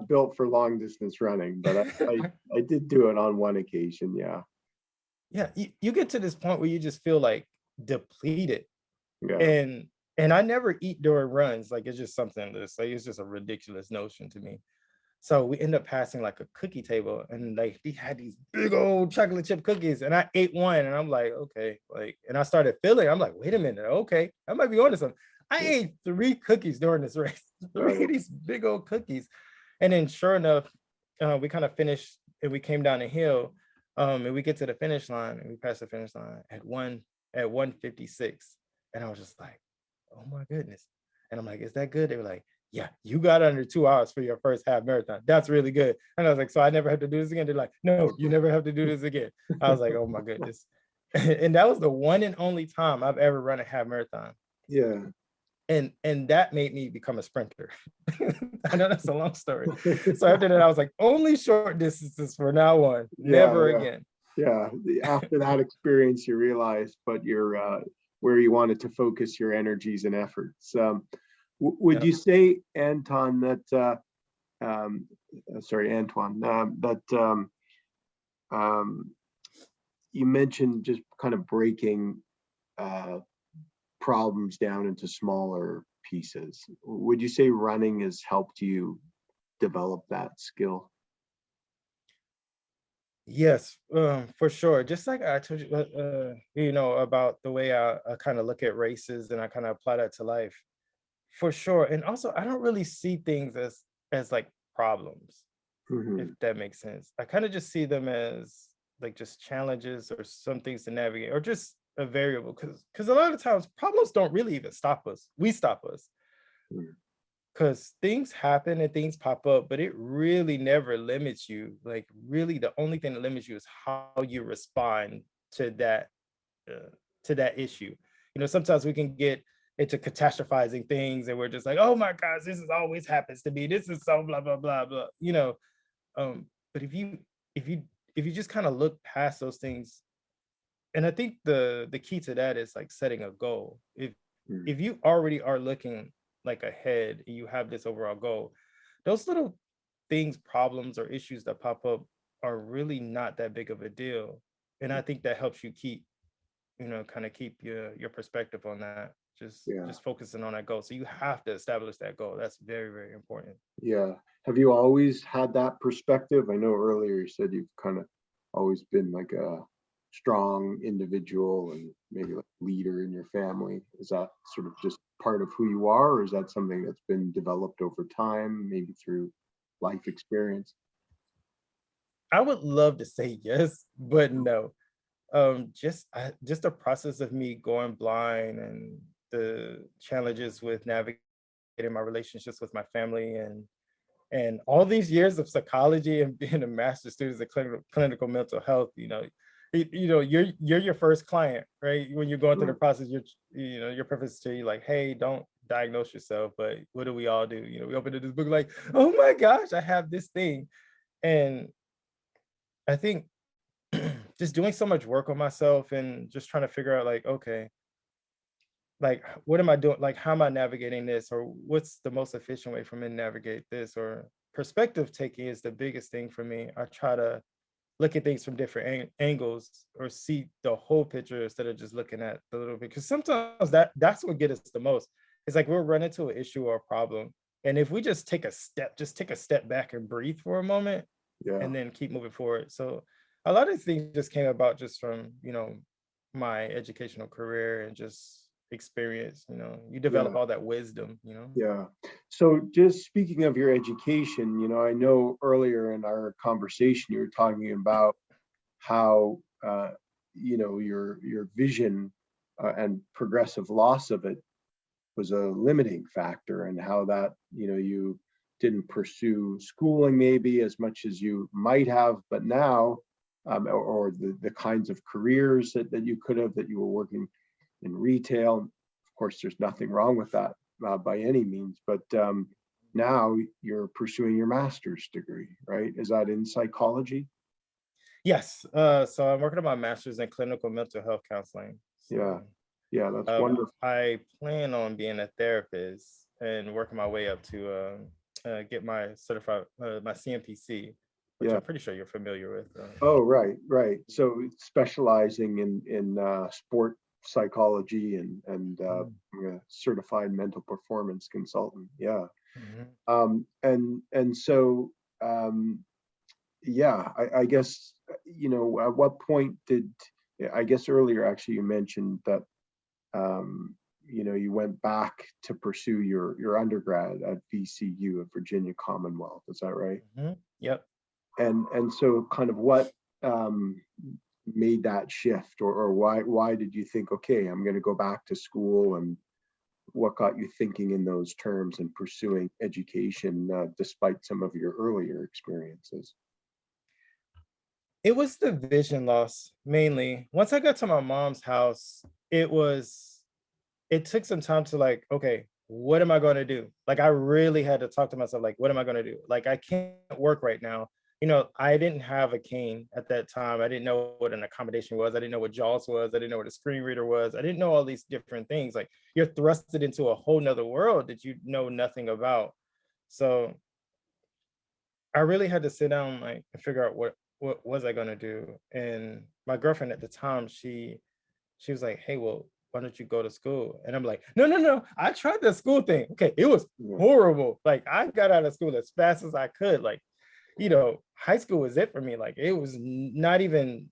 built for long distance running, but I did do it on one occasion. Yeah. Yeah, you get to this point where you just feel like depleted. Yeah. And I never eat during runs. Like it's just something that's like, it's just a ridiculous notion to me. So we end up passing like a cookie table, and like he had these big old chocolate chip cookies, and I ate one, and I'm like, okay, like, and I started feeling, I'm like, wait a minute, okay, I might be onto something. I ate 3 cookies during this race, three of these big old cookies, and then sure enough, we kind of finished, and we came down the hill, and we get to the finish line, and we pass the finish line at 1:56, and I was just like, oh my goodness, and I'm like, is that good? They were like, yeah, you got under 2 hours for your first half marathon. That's really good. And I was like, so I never have to do this again? They're like, no, you never have to do this again. I was like, oh my goodness. And that was the one and only time I've ever run a half marathon. Yeah. And that made me become a sprinter. I know that's a long story. So after that, I was like, only short distances from now on, never again. Yeah. After that experience, you realized, but you're where you wanted to focus your energies and efforts. Would you say, Anton, that Antoine, that you mentioned just kind of breaking problems down into smaller pieces. Would you say running has helped you develop that skill? Yes, for sure. Just like I told you, about the way I kind of look at races, and I kind of apply that to life. For sure. And also, I don't really see things as like problems, if that makes sense. I kind of just see them as like just challenges or some things to navigate, or just a variable, because a lot of times problems don't really even stop us. We stop us. Because things happen and things pop up, but it really never limits you. Like, really, the only thing that limits you is how you respond to that issue. Sometimes we can get into catastrophizing things, and we're just like, oh my gosh, this is always happens to me. This is so blah blah blah blah. But if you just kind of look past those things, and I think the key to that is like setting a goal. If you already are looking like ahead, and you have this overall goal, those little things, problems, or issues that pop up are really not that big of a deal. And I think that helps you keep your perspective on that, just focusing on that goal. So you have to establish that goal. That's very, very important. Yeah. Have you always had that perspective? I know earlier you said you've kind of always been like a strong individual and maybe like leader in your family. Is that sort of just part of who you are, or is that something that's been developed over time, maybe through life experience? I would love to say yes, but no. Just the process of me going blind, and the challenges with navigating my relationships with my family, and all these years of psychology and being a master's student in clinical mental health. You're your first client, right? When you're going through the process, your professor tell you like, hey, don't diagnose yourself, but what do we all do? We open this book like, oh my gosh, I have this thing. And I think just doing so much work on myself, and just trying to figure out like, okay, like, what am I doing? Like, how am I navigating this? Or what's the most efficient way for me to navigate this? Or perspective taking is the biggest thing for me. I try to look at things from different angles, or see the whole picture instead of just looking at the little bit. Because sometimes that's what gets us the most. It's like we'll run into an issue or a problem, and if we just take a step back and breathe for a moment, and then keep moving forward. So a lot of things just came about just from my educational career and just experience. You develop all that wisdom. So just speaking of your education, I know earlier in our conversation you were talking about how your vision and progressive loss of it was a limiting factor, and how that you didn't pursue schooling maybe as much as you might have, but now or the kinds of careers that you could have, that you were working in retail. Of course, there's nothing wrong with that by any means, but now you're pursuing your master's degree, right? Is that in psychology? Yes. So I'm working on my master's in clinical mental health counseling. So, that's wonderful. I plan on being a therapist and working my way up to get my my CMPC, which I'm pretty sure you're familiar with. Oh, right. So specializing in sport psychology and I'm a certified mental performance consultant. And so I guess, at what point I guess earlier actually you mentioned that, you went back to pursue your undergrad at VCU, at Virginia Commonwealth. Is that right? Mm-hmm. Yep. And so kind of what made that shift, or why did you think, okay, I'm going to go back to school, and what got you thinking in those terms and pursuing education despite some of your earlier experiences? It was the vision loss mainly. Once I got to my mom's house, it took some time to like, okay, what am I going to do? Like, I really had to talk to myself, like, what am I going to do? Like, I can't work right now. I didn't have a cane at that time. I didn't know what an accommodation was. I didn't know what JAWS was. I didn't know what a screen reader was. I didn't know all these different things. Like, you're thrusted into a whole nother world that you know nothing about. So I really had to sit down, like, and figure out what was I going to do. And my girlfriend at the time, she was like, hey, well, why don't you go to school? And I'm like, no. I tried the school thing. Okay, it was horrible. Like, I got out of school as fast as I could. Like, high school was it for me. Like, it was not even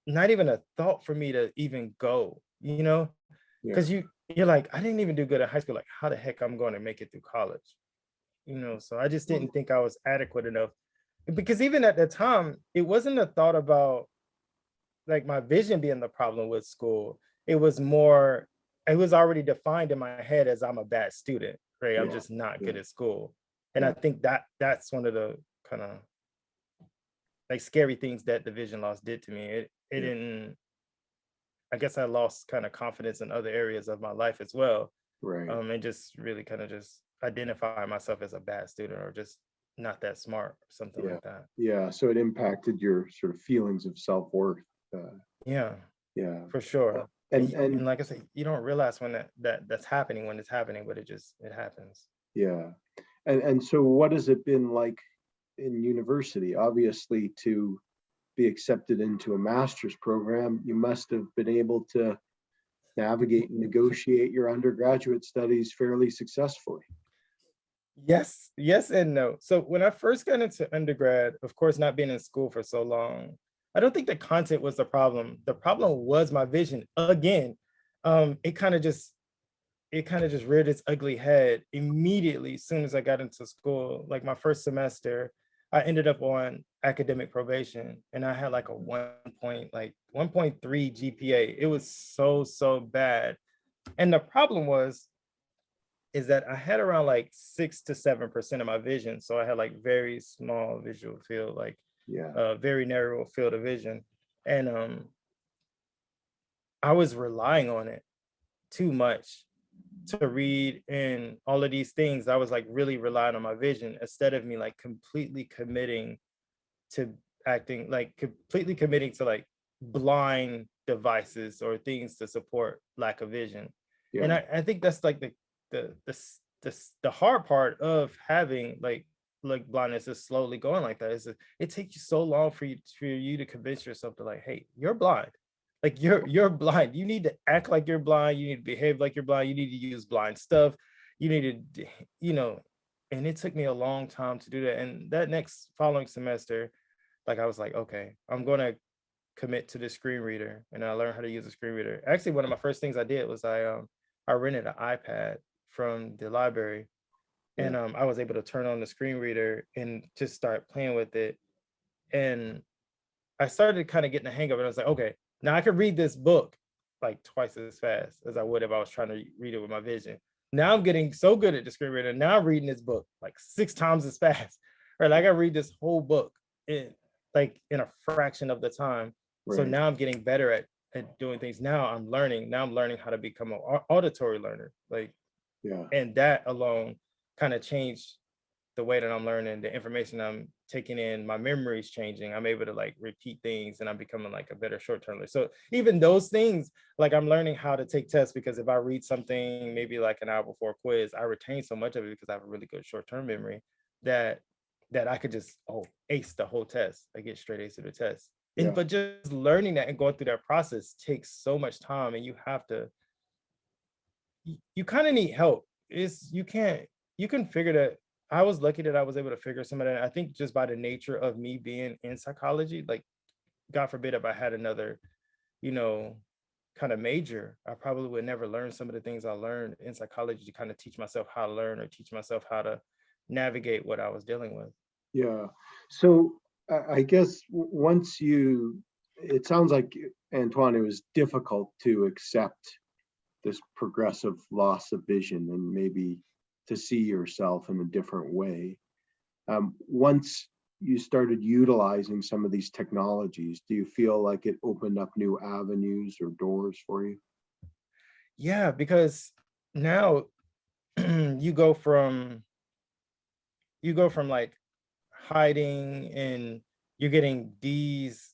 a thought for me to even go, because you're like, I didn't even do good at high school. Like, how the heck I'm going to make it through college? So I just didn't think I was adequate enough, because even at the time, it wasn't a thought about like my vision being the problem with school. It was already defined in my head as I'm a bad student, right? I'm just not good at school. And I think that's one of the kind of like scary things that the vision loss did to me. It didn't, I guess I lost kind of confidence in other areas of my life as well. Right. And just really kind of just identify myself as a bad student, or just not that smart, or something like that. Yeah. So it impacted your sort of feelings of self-worth. Yeah, for sure. And like I said, you don't realize when that's happening, when it's happening, but it happens. Yeah. And so what has it been like in university? Obviously, to be accepted into a master's program, you must have been able to navigate and negotiate your undergraduate studies fairly successfully. Yes and no. So when I first got into undergrad, of course, not being in school for so long, I don't think the content was the problem. The problem was my vision. Again, it kind of just reared its ugly head immediately as soon as I got into school. Like, my first semester, I ended up on academic probation, and I had like a 1.3 GPA. It was so bad. And the problem is that I had around like 6 to 7% of my vision. So I had like very small visual field, like very narrow field of vision. And I was relying on it too much to read and all of these things. I was like really relying on my vision instead of me like completely committing to like blind devices or things to support lack of vision. And I think that's like the hard part of having like blindness is slowly going like that. It takes you so long for you to convince yourself to like, hey, you're blind. Like, you're blind. You need to act like you're blind. You need to behave like you're blind. You need to use blind stuff. You need to, and it took me a long time to do that. And that next following semester, like, I was like, okay, I'm going to commit to the screen reader, and I learned how to use a screen reader. Actually, one of my first things I did was I rented an iPad from the library, and I was able to turn on the screen reader and just start playing with it. And I started kind of getting the hang of it. I was like, okay, now I can read this book like twice as fast as I would if I was trying to read it with my vision. Now I'm getting so good at the screen reader. Now I'm reading this book like 6 times as fast. Right? I can read this whole book in a fraction of the time. Right. So now I'm getting better at doing things. Now I'm learning how to become an auditory learner. And that alone kind of changed the way that I'm learning, the information I'm taking in. My memory is changing. I'm able to like repeat things, and I'm becoming like a better short-term learner. So even those things, like, I'm learning how to take tests, because if I read something maybe like an hour before a quiz, I retain so much of it because I have a really good short-term memory that I could just ace the whole test. I get straight A's to the test. But just learning that and going through that process takes so much time, and you kind of need help. You can figure that I was lucky that I was able to figure some of that. I think just by the nature of me being in psychology, like God forbid if I had another, you know, kind of major, I probably would never learn some of the things I learned in psychology to kind of teach myself how to learn or teach myself how to navigate what I was dealing with. Yeah. So I guess once it sounds like, Antoine, it was difficult to accept this progressive loss of vision and maybe to see yourself in a different way. Once you started utilizing some of these technologies, do you feel like it opened up new avenues or doors for you? Yeah, because now you go from like hiding and you're getting these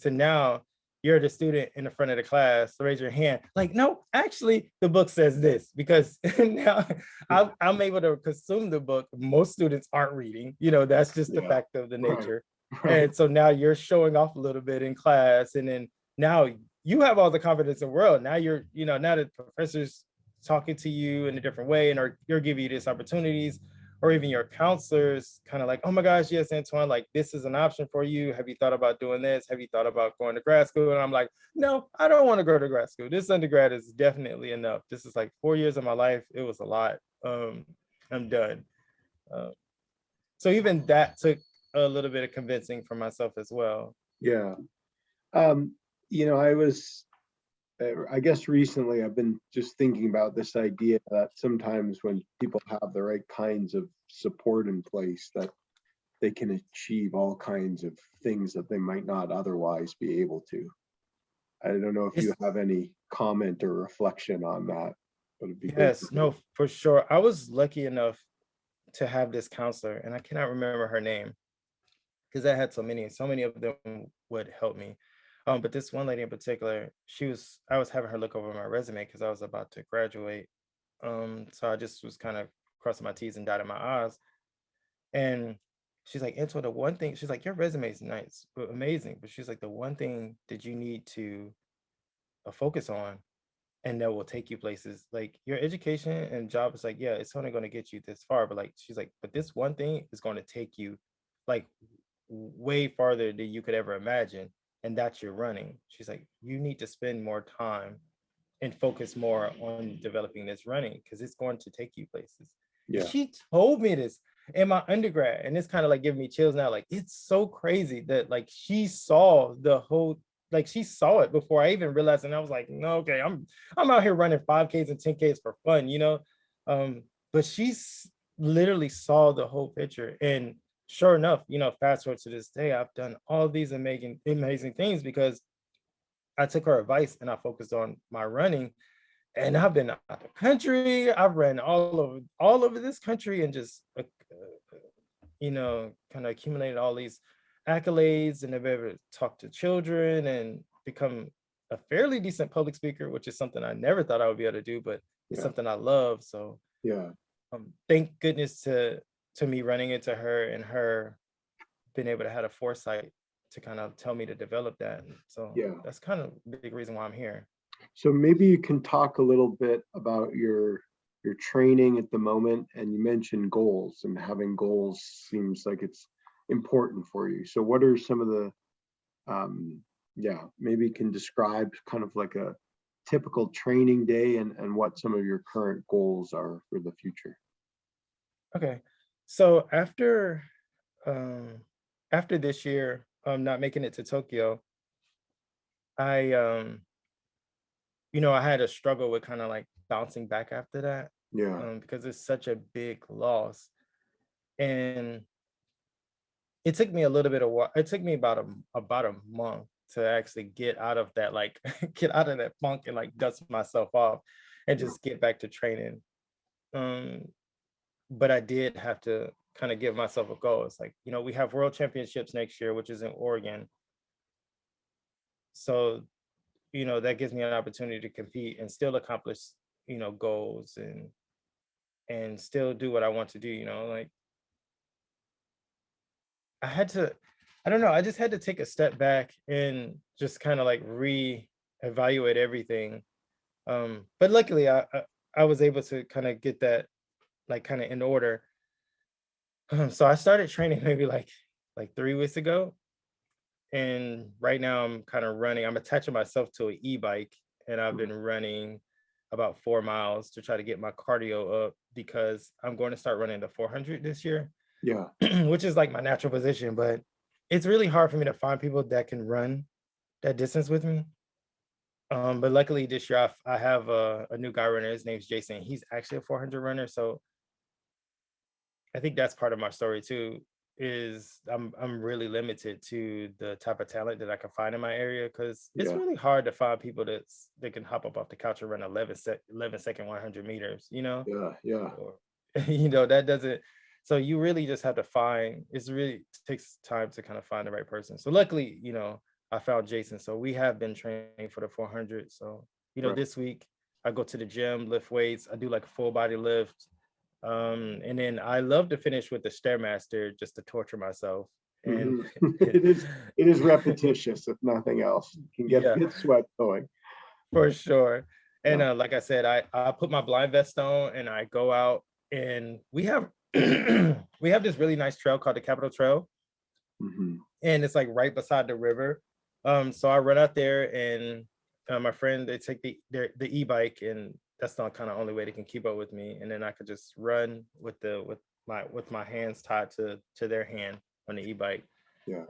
to now you're the student in the front of the class, so raise your hand. Like, no, actually, the book says this because now I'm able to consume the book. Most students aren't reading, that's just the Yeah, fact of the right, nature. right. And so now you're showing off a little bit in class, and then now you have all the confidence in the world. Now now the professor's talking to you in a different way, and or you're giving you these opportunities, or even your counselors kind of like, oh my gosh, yes, Antoine, like this is an option for you. Have you thought about doing this? Have you thought about going to grad school? And I'm like, no, I don't want to go to grad school. This undergrad is definitely enough. This is like 4 years of my life. It was a lot. I'm done. Uh, so even that took a little bit of convincing for myself as well. Yeah. Um, I guess recently I've been just thinking about this idea that sometimes when people have the right kinds of support in place, that they can achieve all kinds of things that they might not otherwise be able to. I don't know if you It's, have any comment or reflection on that, but it'd be great to yes, hear. no, for sure. I was lucky enough to have this counselor, and I cannot remember her name because I had so many of them would help me. But this one lady in particular, I was having her look over my resume because I was about to graduate. So I just was kind of crossing my T's and dotting my I's. And she's like, Antoine, the one thing, she's like, your resume is nice, amazing. But she's like, the one thing that you need to focus on and that will take you places, like your education and job is like, yeah, it's only going to get you this far. But like, she's like, but this one thing is going to take you like way farther than you could ever imagine. And that's your running. She's like, you need to spend more time and focus more on developing this running because it's going to take you places. And Yeah, she told me this in my undergrad, and it's kind of like giving me chills now. Like, it's so crazy that like she saw the whole, like she saw it before I even realized. And I was like, no, okay, I'm out here running 5Ks and 10Ks for fun. But she's literally saw the whole picture. And sure enough, fast forward to this day, I've done all these amazing things because I took her advice and I focused on my running. And I've been out the country. I've ran all over this country and just kind of accumulated all these accolades, and I've been able to talk to children and become a fairly decent public speaker, which is something I never thought I would be able to do, but it's yeah, something I love. So yeah, thank goodness to me running into her and her being able to have a foresight to kind of tell me to develop that. So yeah. that's kind of the big reason why I'm here. So maybe you can talk a little bit about your training at the moment, and you mentioned goals, and having goals seems like it's important for you. So what are some of the yeah, maybe you can describe kind of like a typical training day and what some of your current goals are for the future. Okay. So um after this year, not making it to Tokyo, I I had a struggle with kind of like bouncing back after that, Yeah, because it's such a big loss. And it took me a little bit of what it took me about a month to actually get out of that, like get out of that funk and like dust myself off and yeah, just get back to training. Um, but I did have to kind of give myself a goal. It's like, we have world championships next year, which is in Oregon. So, that gives me an opportunity to compete and still accomplish, goals and still do what I want to do, like I had to, I don't know, I just had to take a step back and just kind of like re-evaluate everything. But luckily I was able to kind of get that like kind of in order. So I started training maybe like 3 weeks ago. And right now I'm kind of running. I'm attaching myself to an e-bike, and I've been running about 4 miles to try to get my cardio up because I'm going to start running the 400 this year, Yeah. which is like my natural position. But it's really hard for me to find people that can run that distance with me. But luckily this year I have a new guy runner. His name's Jason. He's actually a 400 runner. So I think that's part of my story too, is I'm really limited to the type of talent that I can find in my area, because it's Yeah. really hard to find people that can hop up off the couch and run 11 second 100 meters, Yeah. Yeah. or that doesn't. So you really just have to find. It's really takes time to kind of find the right person. So luckily, I found Jason. So we have been training for the 400. So Right. this week I go to the gym, lift weights. I do like a full body lift. And then I love to finish with the Stairmaster just to torture myself. And Mhm. It is repetitious, if nothing else. You can get a yeah, good sweat going. for sure. And Yeah. like I said, I put my blind vest on and I go out, and we have we have this really nice trail called the Capitol Trail, Mhm. and it's like right beside the river. So I run out there, and my friend, they take the e-bike, and that's the kind of only way they can keep up with me. And then I could just run with my hands tied to their hand on the e-bike. Yeah.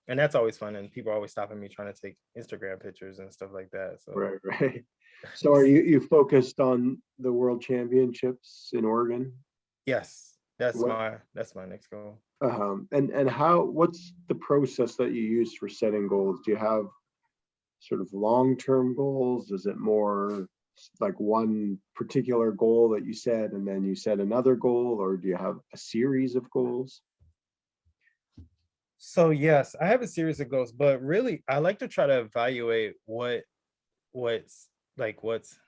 And that's always fun. And people are always stopping me trying to take Instagram pictures and stuff like that. So Right. Right. So are you focused on the World Championships in Oregon? yes, that's What my next goal. and what's the process that you use for setting goals? Do you have sort of long-term goals? Is it more like one particular goal that you set and then you set another goal, or do you have a series of goals? So yes, I have a series of goals, but really I like to try to evaluate what's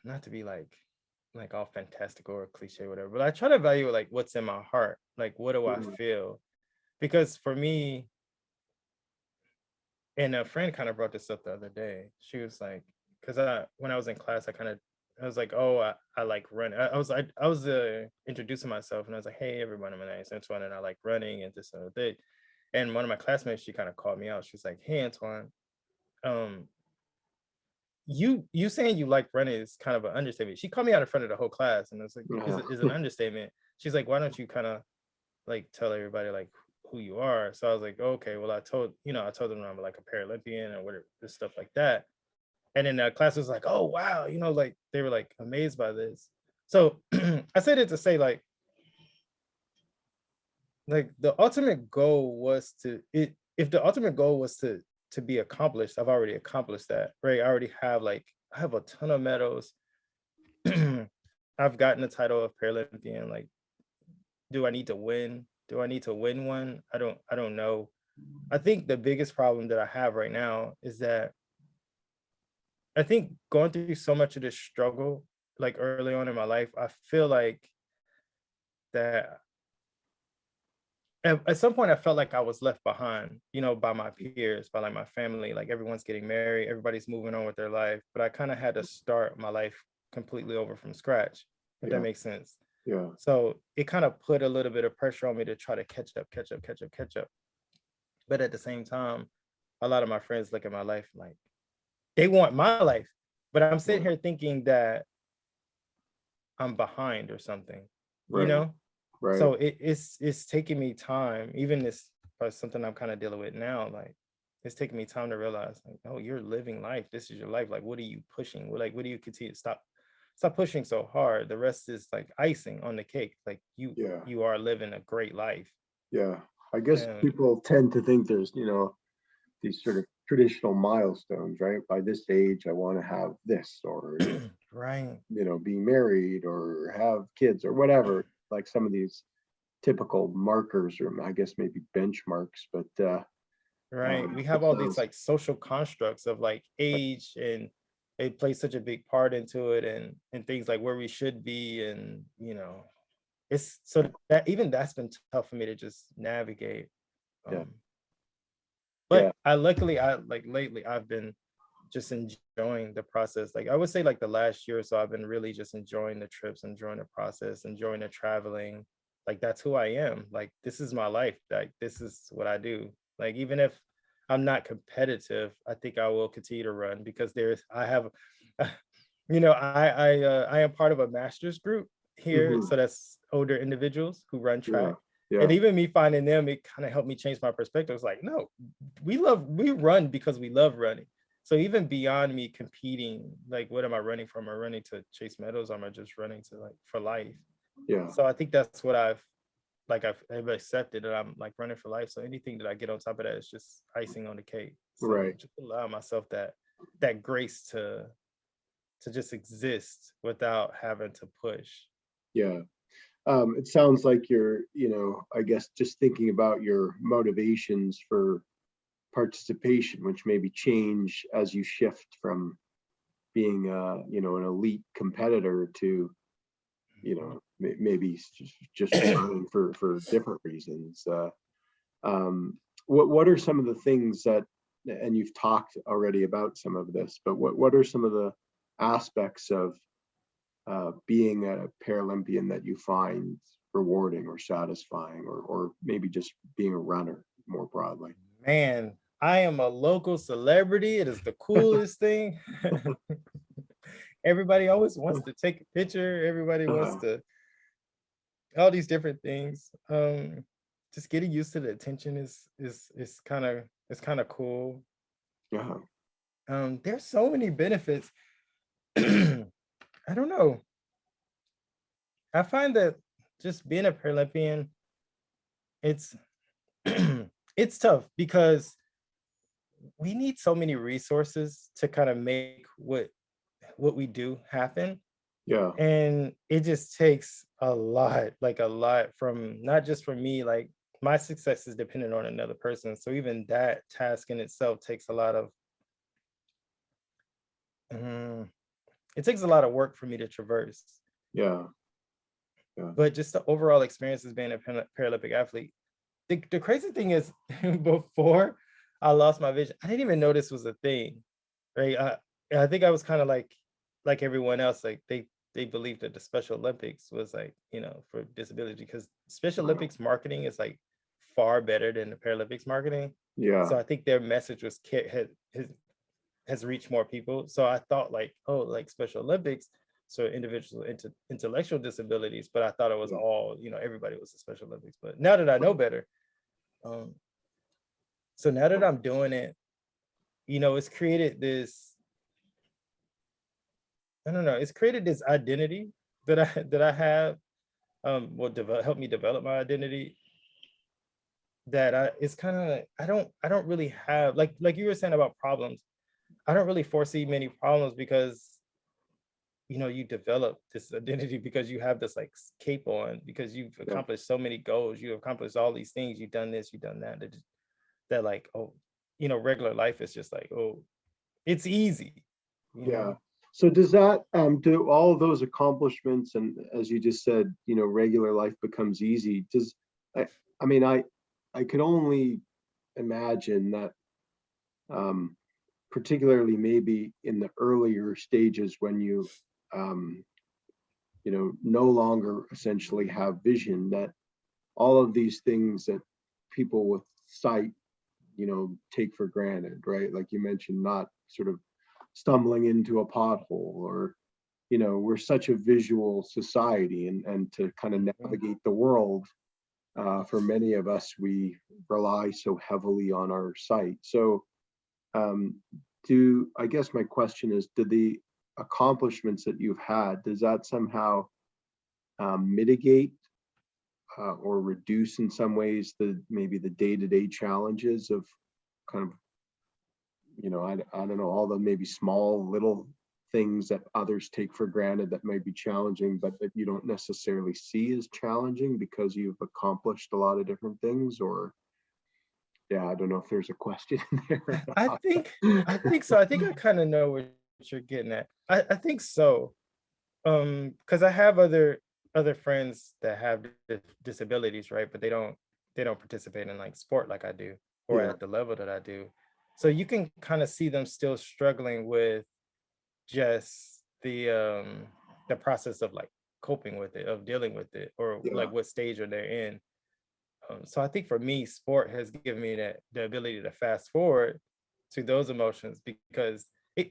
not to be like all fantastical or cliche, whatever, but I try to evaluate like what's in my heart, like what do I Mhm. feel? Because for me, and a friend kind of brought this up the other day. She was like, because when I was in class, I was like, oh, I like running. I was introducing myself, and I was like, hey everybody, my name is Antoine, and I like running and this and that. And one of my classmates, she kind of called me out. She's like, hey Antoine, um, you saying you like running is kind of an understatement. She called me out in front of the whole class, and I was like, is an understatement. She's like, why don't you kind of like tell everybody like who you are? So I was like, okay, well I told them I'm like a Paralympian or whatever, this stuff like that. And then the class was like, oh wow, like they were like amazed by this. So I said it to say like the ultimate goal was if the ultimate goal was to be accomplished, I've already accomplished that, right? I have a ton of medals. I've gotten the title of Paralympian. Like, do I need to win? Do I need to win one? I don't know. I think the biggest problem that I have right now is that I think going through so much of this struggle, like early on in my life, I feel like that at some point I felt like I was left behind, by my peers, by like my family. Like everyone's getting married, everybody's moving on with their life, but I kind of had to start my life completely over from scratch, if that Yeah. makes sense. Yeah. So it kind of put a little bit of pressure on me to try to catch up, catch up, catch up, catch up. But at the same time, a lot of my friends look at my life like they want my life, but I'm sitting Yeah. here thinking that I'm behind or something, you Right. know? Right. So it's taking me time, even this something I'm kind of dealing with now. Like it's taking me time to realize, like, oh, you're living life. This is your life. Like, what are you pushing? What do you continue to stop pushing so hard? The rest is like icing on the cake. Like Yeah. you are living a great life. Yeah. I guess And people tend to think there's, these sort of traditional milestones, right? By this age, I want to have this, or, right, be married or have kids or whatever, like some of these typical markers, or I guess maybe benchmarks, but right. We have it all these sounds like social constructs of like age, and they play such a big part into it, and things like where we should be, and it's so that even that's been tough for me to just navigate. yeah, Um, yeah, but I luckily I like lately I've been just enjoying the process. Like I would say like the last year or so, I've been really just enjoying the trips, enjoying the process, enjoying the traveling. like that's who I am. Like this is my life. Like this is what I do. Like even if I'm not competitive, I think I will continue to run because I have, I am part of a master's group here. Hmm. So that's older individuals who run Yeah. track. And Yeah. even me finding them, it kind of helped me change my perspective. It's like, no, we run because we love running. So even beyond me competing, like what am I running from? Am I running to chase medals? Am I just running to like for life? Yeah. So I think that's what I've accepted, that I'm like running for life. So anything that I get on top of that is just icing on the cake. So Right. just allow myself that grace to just exist without having to push. Yeah. It sounds like you're, I guess just thinking about your motivations for participation, which maybe change as you shift from being, an elite competitor to, maybe just running for different reasons. What are some of the things that, and you've talked already about some of this, but what are some of the aspects of being a Paralympian that you find rewarding or satisfying, or maybe just being a runner more broadly? Man, I am a local celebrity. It is the coolest thing. Everybody always wants to take a picture. Everybody wants Uh, to all these different things. Just getting used to the attention is kind of cool. yeah, There's so many benefits. I don't know. I find that just being a Paralympian, it's it's tough because we need so many resources to kind of make what we do happen. yeah, And it just takes a lot from not just from me, like my success is dependent on another person. So even that task in itself takes a lot of mm, it takes a lot of work for me to traverse. yeah, yeah. But just the overall experience as being a Paralympic athlete. The crazy thing is, before I lost my vision, I didn't even know this was a thing, right? I think I was kind of like everyone else, like they believed that the Special Olympics was like, for disability, because Special Wow. Olympics marketing is like far better than the Paralympics marketing. So Yeah, I think their message has reached more people. So I thought like, oh, like Special Olympics, so individuals with intellectual disabilities, but I thought it was yeah, all, everybody was the Special Olympics. But now that I know better, um, so now that I'm doing it, it's created this, I don't know, it's created this identity that I have, will help me develop my identity, that it's kind of, I don't really have, like you were saying about problems. I don't really foresee many problems because you develop this identity because you have this like cape on, because you've yeah, accomplished so many goals, you have accomplished all these things, you've done this, you've done that like, oh, regular life is just like, oh, it's easy, you yeah. know. So does that, do all of those accomplishments, and as you just said, regular life becomes easy? I, I mean, I could only imagine that, um, particularly maybe in the earlier stages when you, um, no longer essentially have vision, that all of these things that people with sight, take for granted, right? Like you mentioned, not sort of stumbling into a pothole, or, we're such a visual society, and to kind of Mhm. navigate the world, for many of us, we rely so heavily on our sight. So, um, I guess my question is, do the accomplishments that you've had, does that somehow, mitigate, or reduce in some ways maybe the day-to-day challenges of kind of, I don't know, all the maybe small little things that others take for granted that might be challenging, but that you don't necessarily see as challenging because you've accomplished a lot of different things? Or, yeah, I don't know if there's a question in there or I not. think I think so. I think I kind of know what you're getting at. I think so. Because I have other friends that have disabilities, right? But they don't participate in like sport like I do, or Yeah, at the level that I do. So you can kind of see them still struggling with just the process of like coping with it, of dealing with it, or Yeah. like what stage are they in. So I think for me, sport has given me the ability to fast forward to those emotions, because it,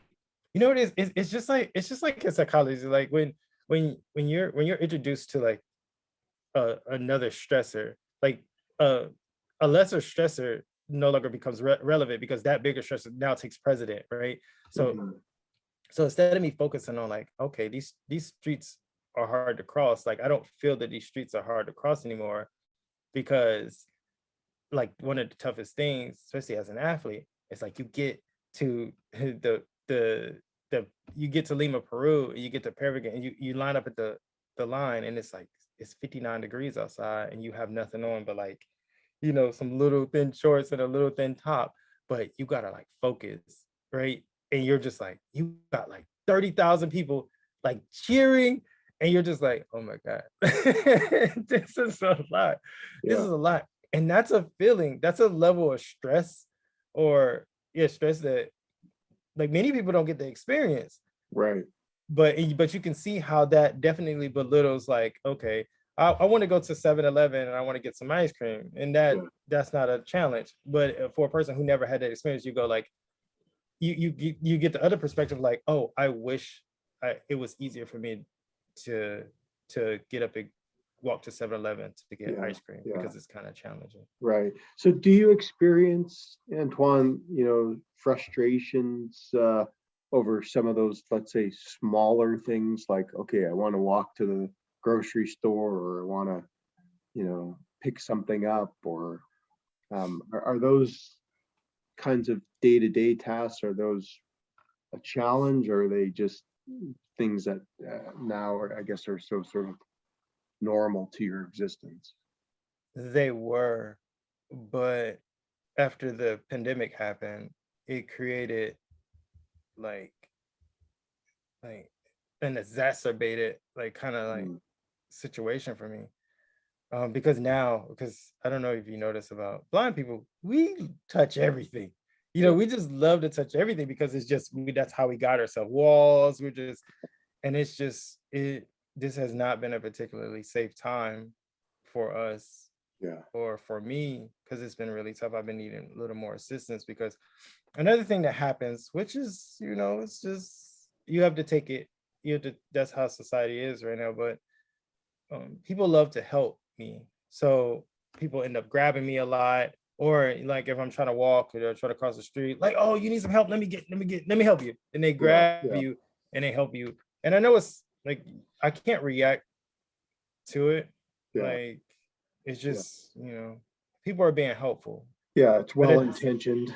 you know, it's just like in psychology, like when you're introduced to like another stressor, like a lesser stressor no longer becomes relevant because that bigger stressor now takes precedent, right? So Mhm. so instead of me focusing on like, okay, these streets are hard to cross, like I don't feel that these streets are hard to cross anymore, because like one of the toughest things, especially as an athlete, it's like you get to the you get to Lima, Peru, and you get to Paraguay, and you line up at the line, and it's like it's 59 degrees outside, and you have nothing on but like, you know, some little thin shorts and a little thin top, but you gotta like focus, right? And you're just like, you got like 30,000 people like cheering, and you're just like, oh my God, this is a lot. This Yeah. is a lot. And that's a feeling, that's a level of stress, or yeah, stress that like many people don't get to experience. Right. But you can see how that definitely belittles, like, okay, I want to go to 7-Eleven and I want to get some ice cream, and Yeah. that's not a challenge. But for a person who never had that experience, you go like, you get the other perspective, like, oh, I wish it was easier for me to get up and walk to 7-Eleven to get Yeah. ice cream, Yeah. because it's kind of challenging. Right. So do you experience, Antoine, frustrations over some of those, let's say, smaller things like, okay, I want to walk to the grocery store, or I want to, pick something up, or are those kinds of day-to-day tasks, are those a challenge, or are they just things that now, I guess, are so sort of normal to your existence? They were, but after the pandemic happened, it created like like an exacerbated like kind of like Mm. situation for me. Because I don't know if you notice about blind people, we touch everything. You know, Yeah. we just love to touch everything because it's just that's how we got ourselves. Walls, we're just, and it's just this has not been a particularly safe time for us, Yeah. or for me, because it's been really tough. I've been needing a little more assistance, because another thing that happens, which is, it's just, you have to take it, that's how society is right now. But people love to help me. So people end up grabbing me a lot. Or like if I'm trying to walk or try to cross the street, like, oh, you need some help. Let me help you. And they Yeah. grab Yeah. you and they help you. And I know it's like, I can't react to it. Yeah. Like, it's Yeah. just, people are being helpful. Yeah. It's But well intentioned.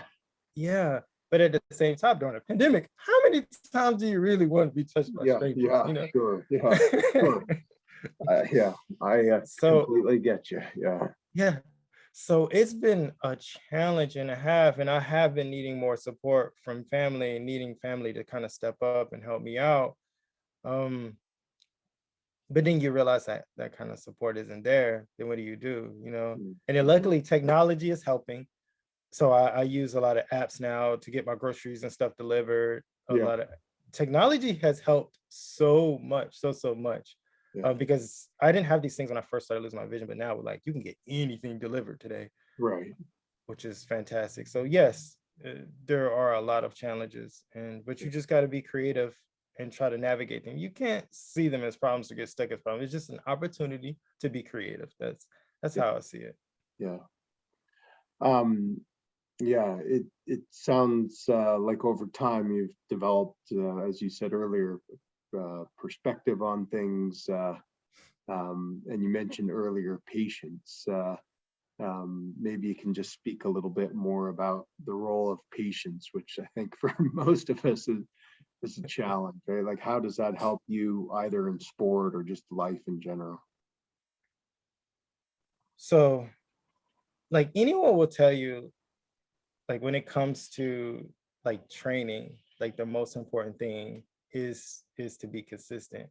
yeah. But at the same time, during a pandemic, how many times do you really want to be touched by Yeah. strangers? Yeah. Sure. Yeah. Sure. Yeah. I So completely get you. Yeah. yeah. So it's been a challenge and a half, and I have been needing more support from family, and needing family to kind of step up and help me out. Um, but then you realize that that kind of support isn't there. Then what do? Mm. And then luckily technology is helping. So I use a lot of apps now to get my groceries and stuff delivered. A Yeah. lot of technology has helped so much, so much. Yeah. Because I didn't have these things when I first started losing my vision, but now like you can get anything delivered today, Right. which is fantastic. So yes, there are a lot of challenges, but you just got to be creative and try to navigate them. You can't see them as problems or get stuck as problems. It's just an opportunity to be creative. That's Yeah. how I see it. Yeah. Um, yeah. It sounds like over time you've developed, as you said earlier, perspective on things, and you mentioned earlier patience. Maybe you can just speak a little bit more about the role of patience, which I think for most of us is a challenge, right? Like, how does that help you either in sport or just life in general? So like anyone will tell you, like when it comes to like training, like the most important thing is to be consistent.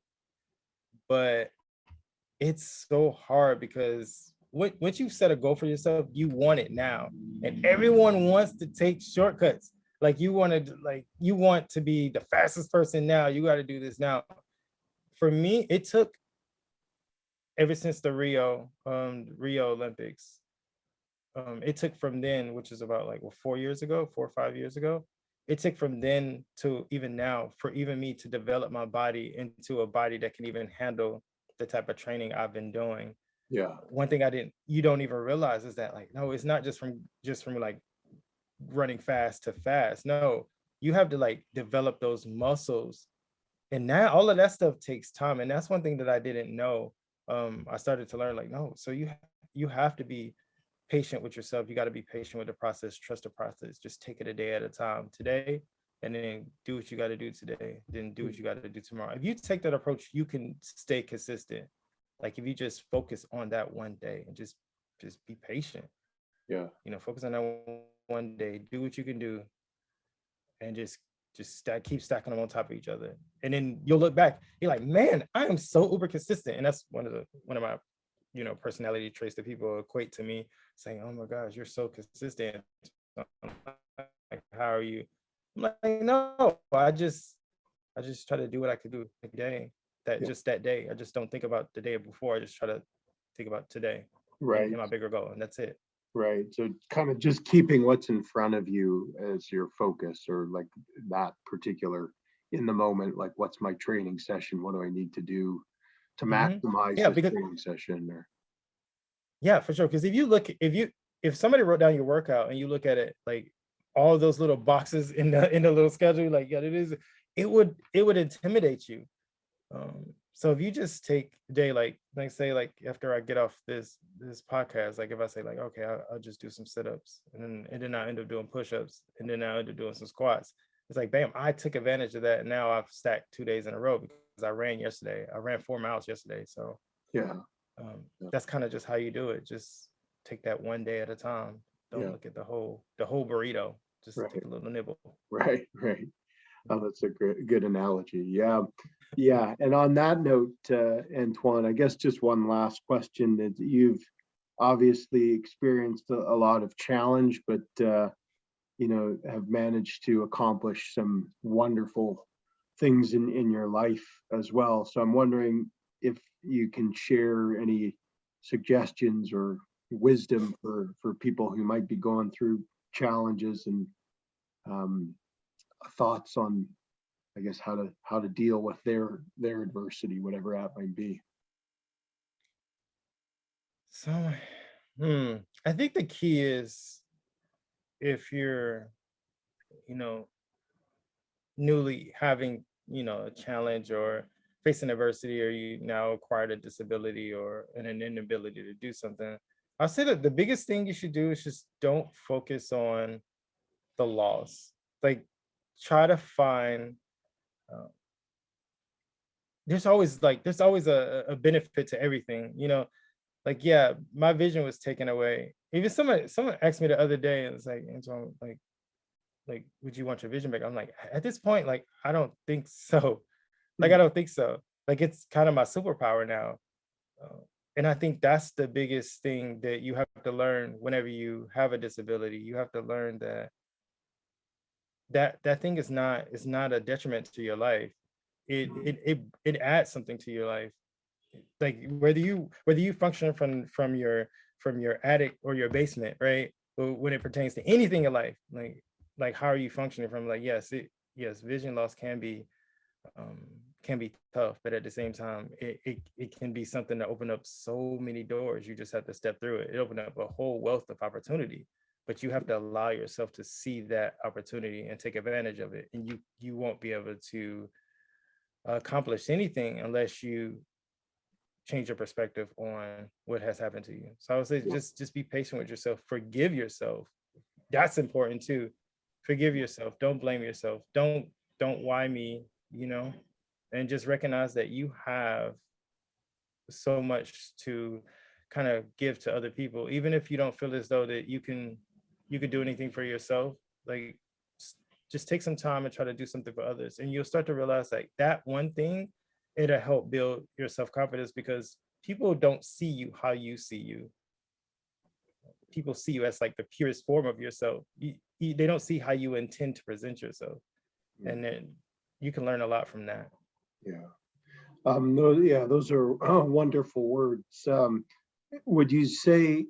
But it's so hard because once you set a goal for yourself, you want it now. And everyone wants to take shortcuts. Like you want to be the fastest person now. You got to do this now. For me, it took ever since the Rio Olympics, it took from then, which is about like 4 years ago, 4 or 5 years ago, it took from then to even now for even me to develop my body into a body that can even handle the type of training I've been doing. Yeah. One thing you don't even realize is that, like, no, it's not just from like running fast to fast. No, you have to like develop those muscles, and now all of that stuff takes time. And that's one thing that I didn't know. I started to learn, like, no, so you have to be patient with yourself. You got to be patient with the process, trust the process, just take it a day at a time today, and then do what you got to do today, then do what you got to do tomorrow. If you take that approach, you can stay consistent. Like if you just focus on that one day and just be patient, Yeah. focus on that one day, do what you can do, and just keep stacking them on top of each other. And then you'll look back, you're like, man, I am so uber consistent. And that's one of my personality traits that people equate to me, saying, oh my gosh, you're so consistent. Like, how are you? I'm like, no, I just try to do what I could do every day. Just that day. I just don't think about the day before. I just try to think about today. Right. And my bigger goal, and that's it. Right. So kind of just keeping what's in front of you as your focus, or like that particular in the moment, like what's my training session? What do I need to do to maximize this training session? Or yeah, for sure. Because if somebody wrote down your workout and you look at it, like all those little boxes in the little schedule, like, yeah, it would intimidate you. So if you just take a day, like say, like after I get off this podcast, like if I say like, okay, I'll just do some sit-ups, and then I end up doing push-ups, and then I end up doing some squats. It's like, bam, I took advantage of that. And now I've stacked 2 days in a row because I ran yesterday. I ran 4 miles yesterday. So yeah, that's kind of just how you do it. Just take that one day at a time. Don't look at the whole burrito. Just take a little nibble. Right. Oh, that's a good analogy. Yeah. And on that note, Antoine, I guess just one last question. That you've obviously experienced a lot of challenge, but have managed to accomplish some wonderful things in your life as well. So I'm wondering if you can share any suggestions or wisdom for people who might be going through challenges, and thoughts on, I guess, how to deal with their adversity, whatever that might be. So, I think the key is, if you're, newly having, a challenge or facing adversity, or you now acquired a disability or an inability to do something, I'll say that the biggest thing you should do is just don't focus on the loss. Like, try to find, there's always a benefit to everything, like, yeah, my vision was taken away. Even someone asked me the other day, and it's like, Antoine, like, would you want your vision back? I'm like, at this point, like, I don't think so. Like, I don't think so. Like, it's kind of my superpower now. And I think that's the biggest thing that you have to learn whenever you have a disability. You have to learn that thing is not a detriment to your life. It adds something to your life. Like, whether you function from your attic or your basement, right? But when it pertains to anything in life, like how are you functioning from, like, yes, vision loss can be tough, but at the same time, it can be something to open up so many doors. You just have to step through it. It opened up a whole wealth of opportunity, but you have to allow yourself to see that opportunity and take advantage of it. And you won't be able to accomplish anything unless you change your perspective on what has happened to you. So I would say, just be patient with yourself. Forgive yourself. That's important too. Forgive yourself. Don't blame yourself. Don't why me, and just recognize that you have so much to kind of give to other people. Even if you don't feel as though that you can do anything for yourself, like, just take some time and try to do something for others. And you'll start to realize, like, that one thing, it'll help build your self-confidence, because people don't see you how you see you. People see you as like the purest form of yourself. They don't see how you intend to present yourself. And then you can learn a lot from that. Yeah. Those are wonderful words. Would you say,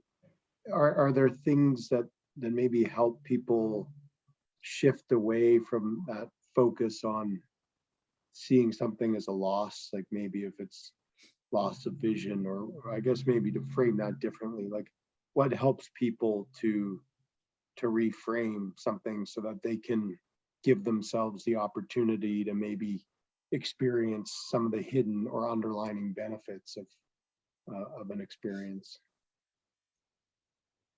are there things that maybe help people shift away from that focus on seeing something as a loss, like maybe if it's loss of vision, or I guess maybe to frame that differently, like what helps people to reframe something so that they can give themselves the opportunity to maybe experience some of the hidden or underlining benefits of an experience?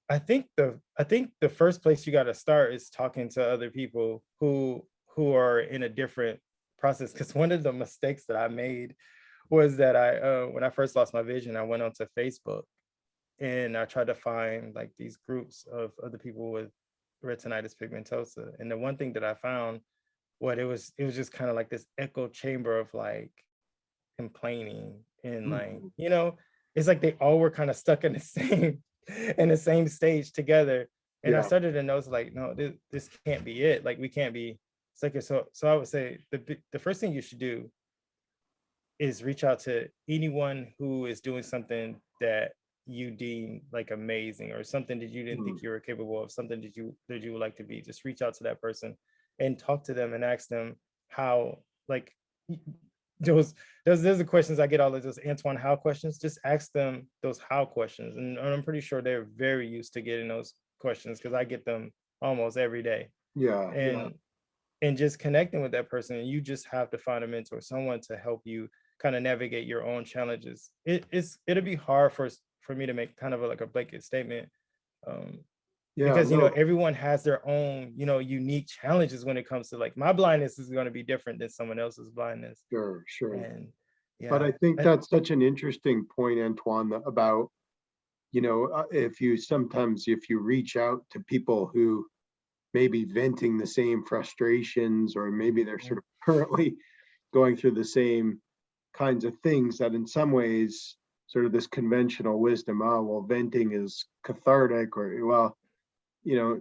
I think the first place you got to start is talking to other people who are in a different process. Because one of the mistakes that I made was that I when I first lost my vision, I went onto Facebook and I tried to find like these groups of other people with retinitis pigmentosa. And the one thing that I found, what it was just kind of like this echo chamber of like complaining and like, Mhm. it's like they all were kind of stuck in the same in the same stage together. And I Yeah. started to notice like, no, this can't be it. Like we can't be stuck here. So I would say the first thing you should do is reach out to anyone who is doing something that you deem like amazing, or something that you didn't Mhm. think you were capable of, something that you would like to be. Just reach out to that person and talk to them and ask them how, like, those those are the questions I get, all of those Antoine how questions. Just ask them those how questions, and I'm pretty sure they're very used to getting those questions because I get them almost every day. Yeah. Yeah. And just connecting with that person, and you just have to find a mentor, someone to help you kind of navigate your own challenges. It'll be hard for me to make kind of like a blanket statement, um, Yeah. because No, everyone has their own unique challenges when it comes to, like, my blindness is going to be different than someone else's blindness. sure, sure. And But yeah, I think that's such an interesting point, Antoine, about, if you reach out to people who may be venting the same frustrations, or maybe they're sort of currently going through the same kinds of things, that in some ways, sort of this conventional wisdom, oh, well, venting is cathartic, or, well, you know,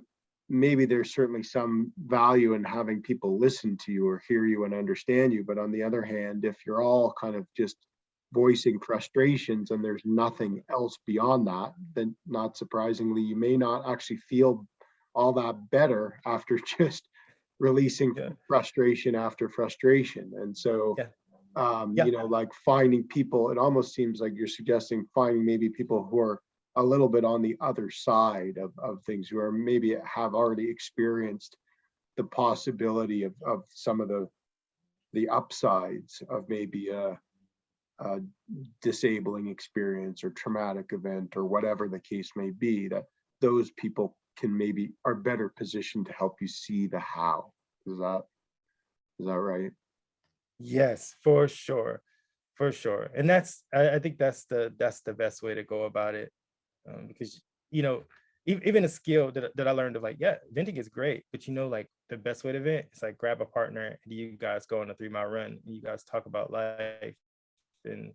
maybe there's certainly some value in having people listen to you or hear you and understand you. But on the other hand, if you're all kind of just voicing frustrations and there's nothing else beyond that, then not surprisingly, you may not actually feel all that better after just releasing yeah, frustration after frustration. And so, yeah, yeah, like finding people, it almost seems like you're suggesting finding maybe people who are a little bit on the other side of things, who are maybe have already experienced the possibility of some of the upsides of maybe a disabling experience or traumatic event or whatever the case may be, that those people can maybe are better positioned to help you see the how. Is that right? yes, for sure, for sure. And I think that's the best way to go about it, because you know even a skill that I learned of, like, yeah, venting is great, but like the best way to vent is like grab a partner and you guys go on a 3 mile run and you guys talk about life, and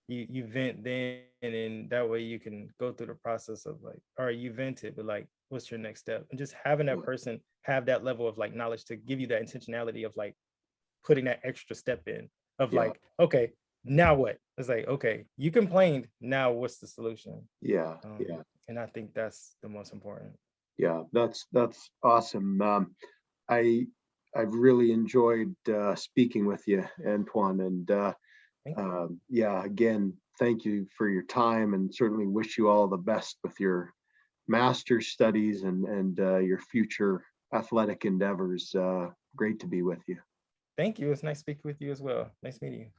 you vent then, and that way you can go through the process of like, all right, you vented, but like what's your next step, and just having that person have that level of like knowledge to give you that intentionality of like putting that extra step in of Yeah. like, okay, now what? It's like, okay, you complained, now what's the solution? Yeah. um Yeah. and I think that's the most important. Yeah. That's awesome. I I've really enjoyed speaking with you, Antoine, and Thank you. yeah, again, thank you for your time, and certainly wish you all the best with your master's studies and your future athletic endeavors. Great to be with you. Thank you, it's nice speaking with you as well. Nice meeting you.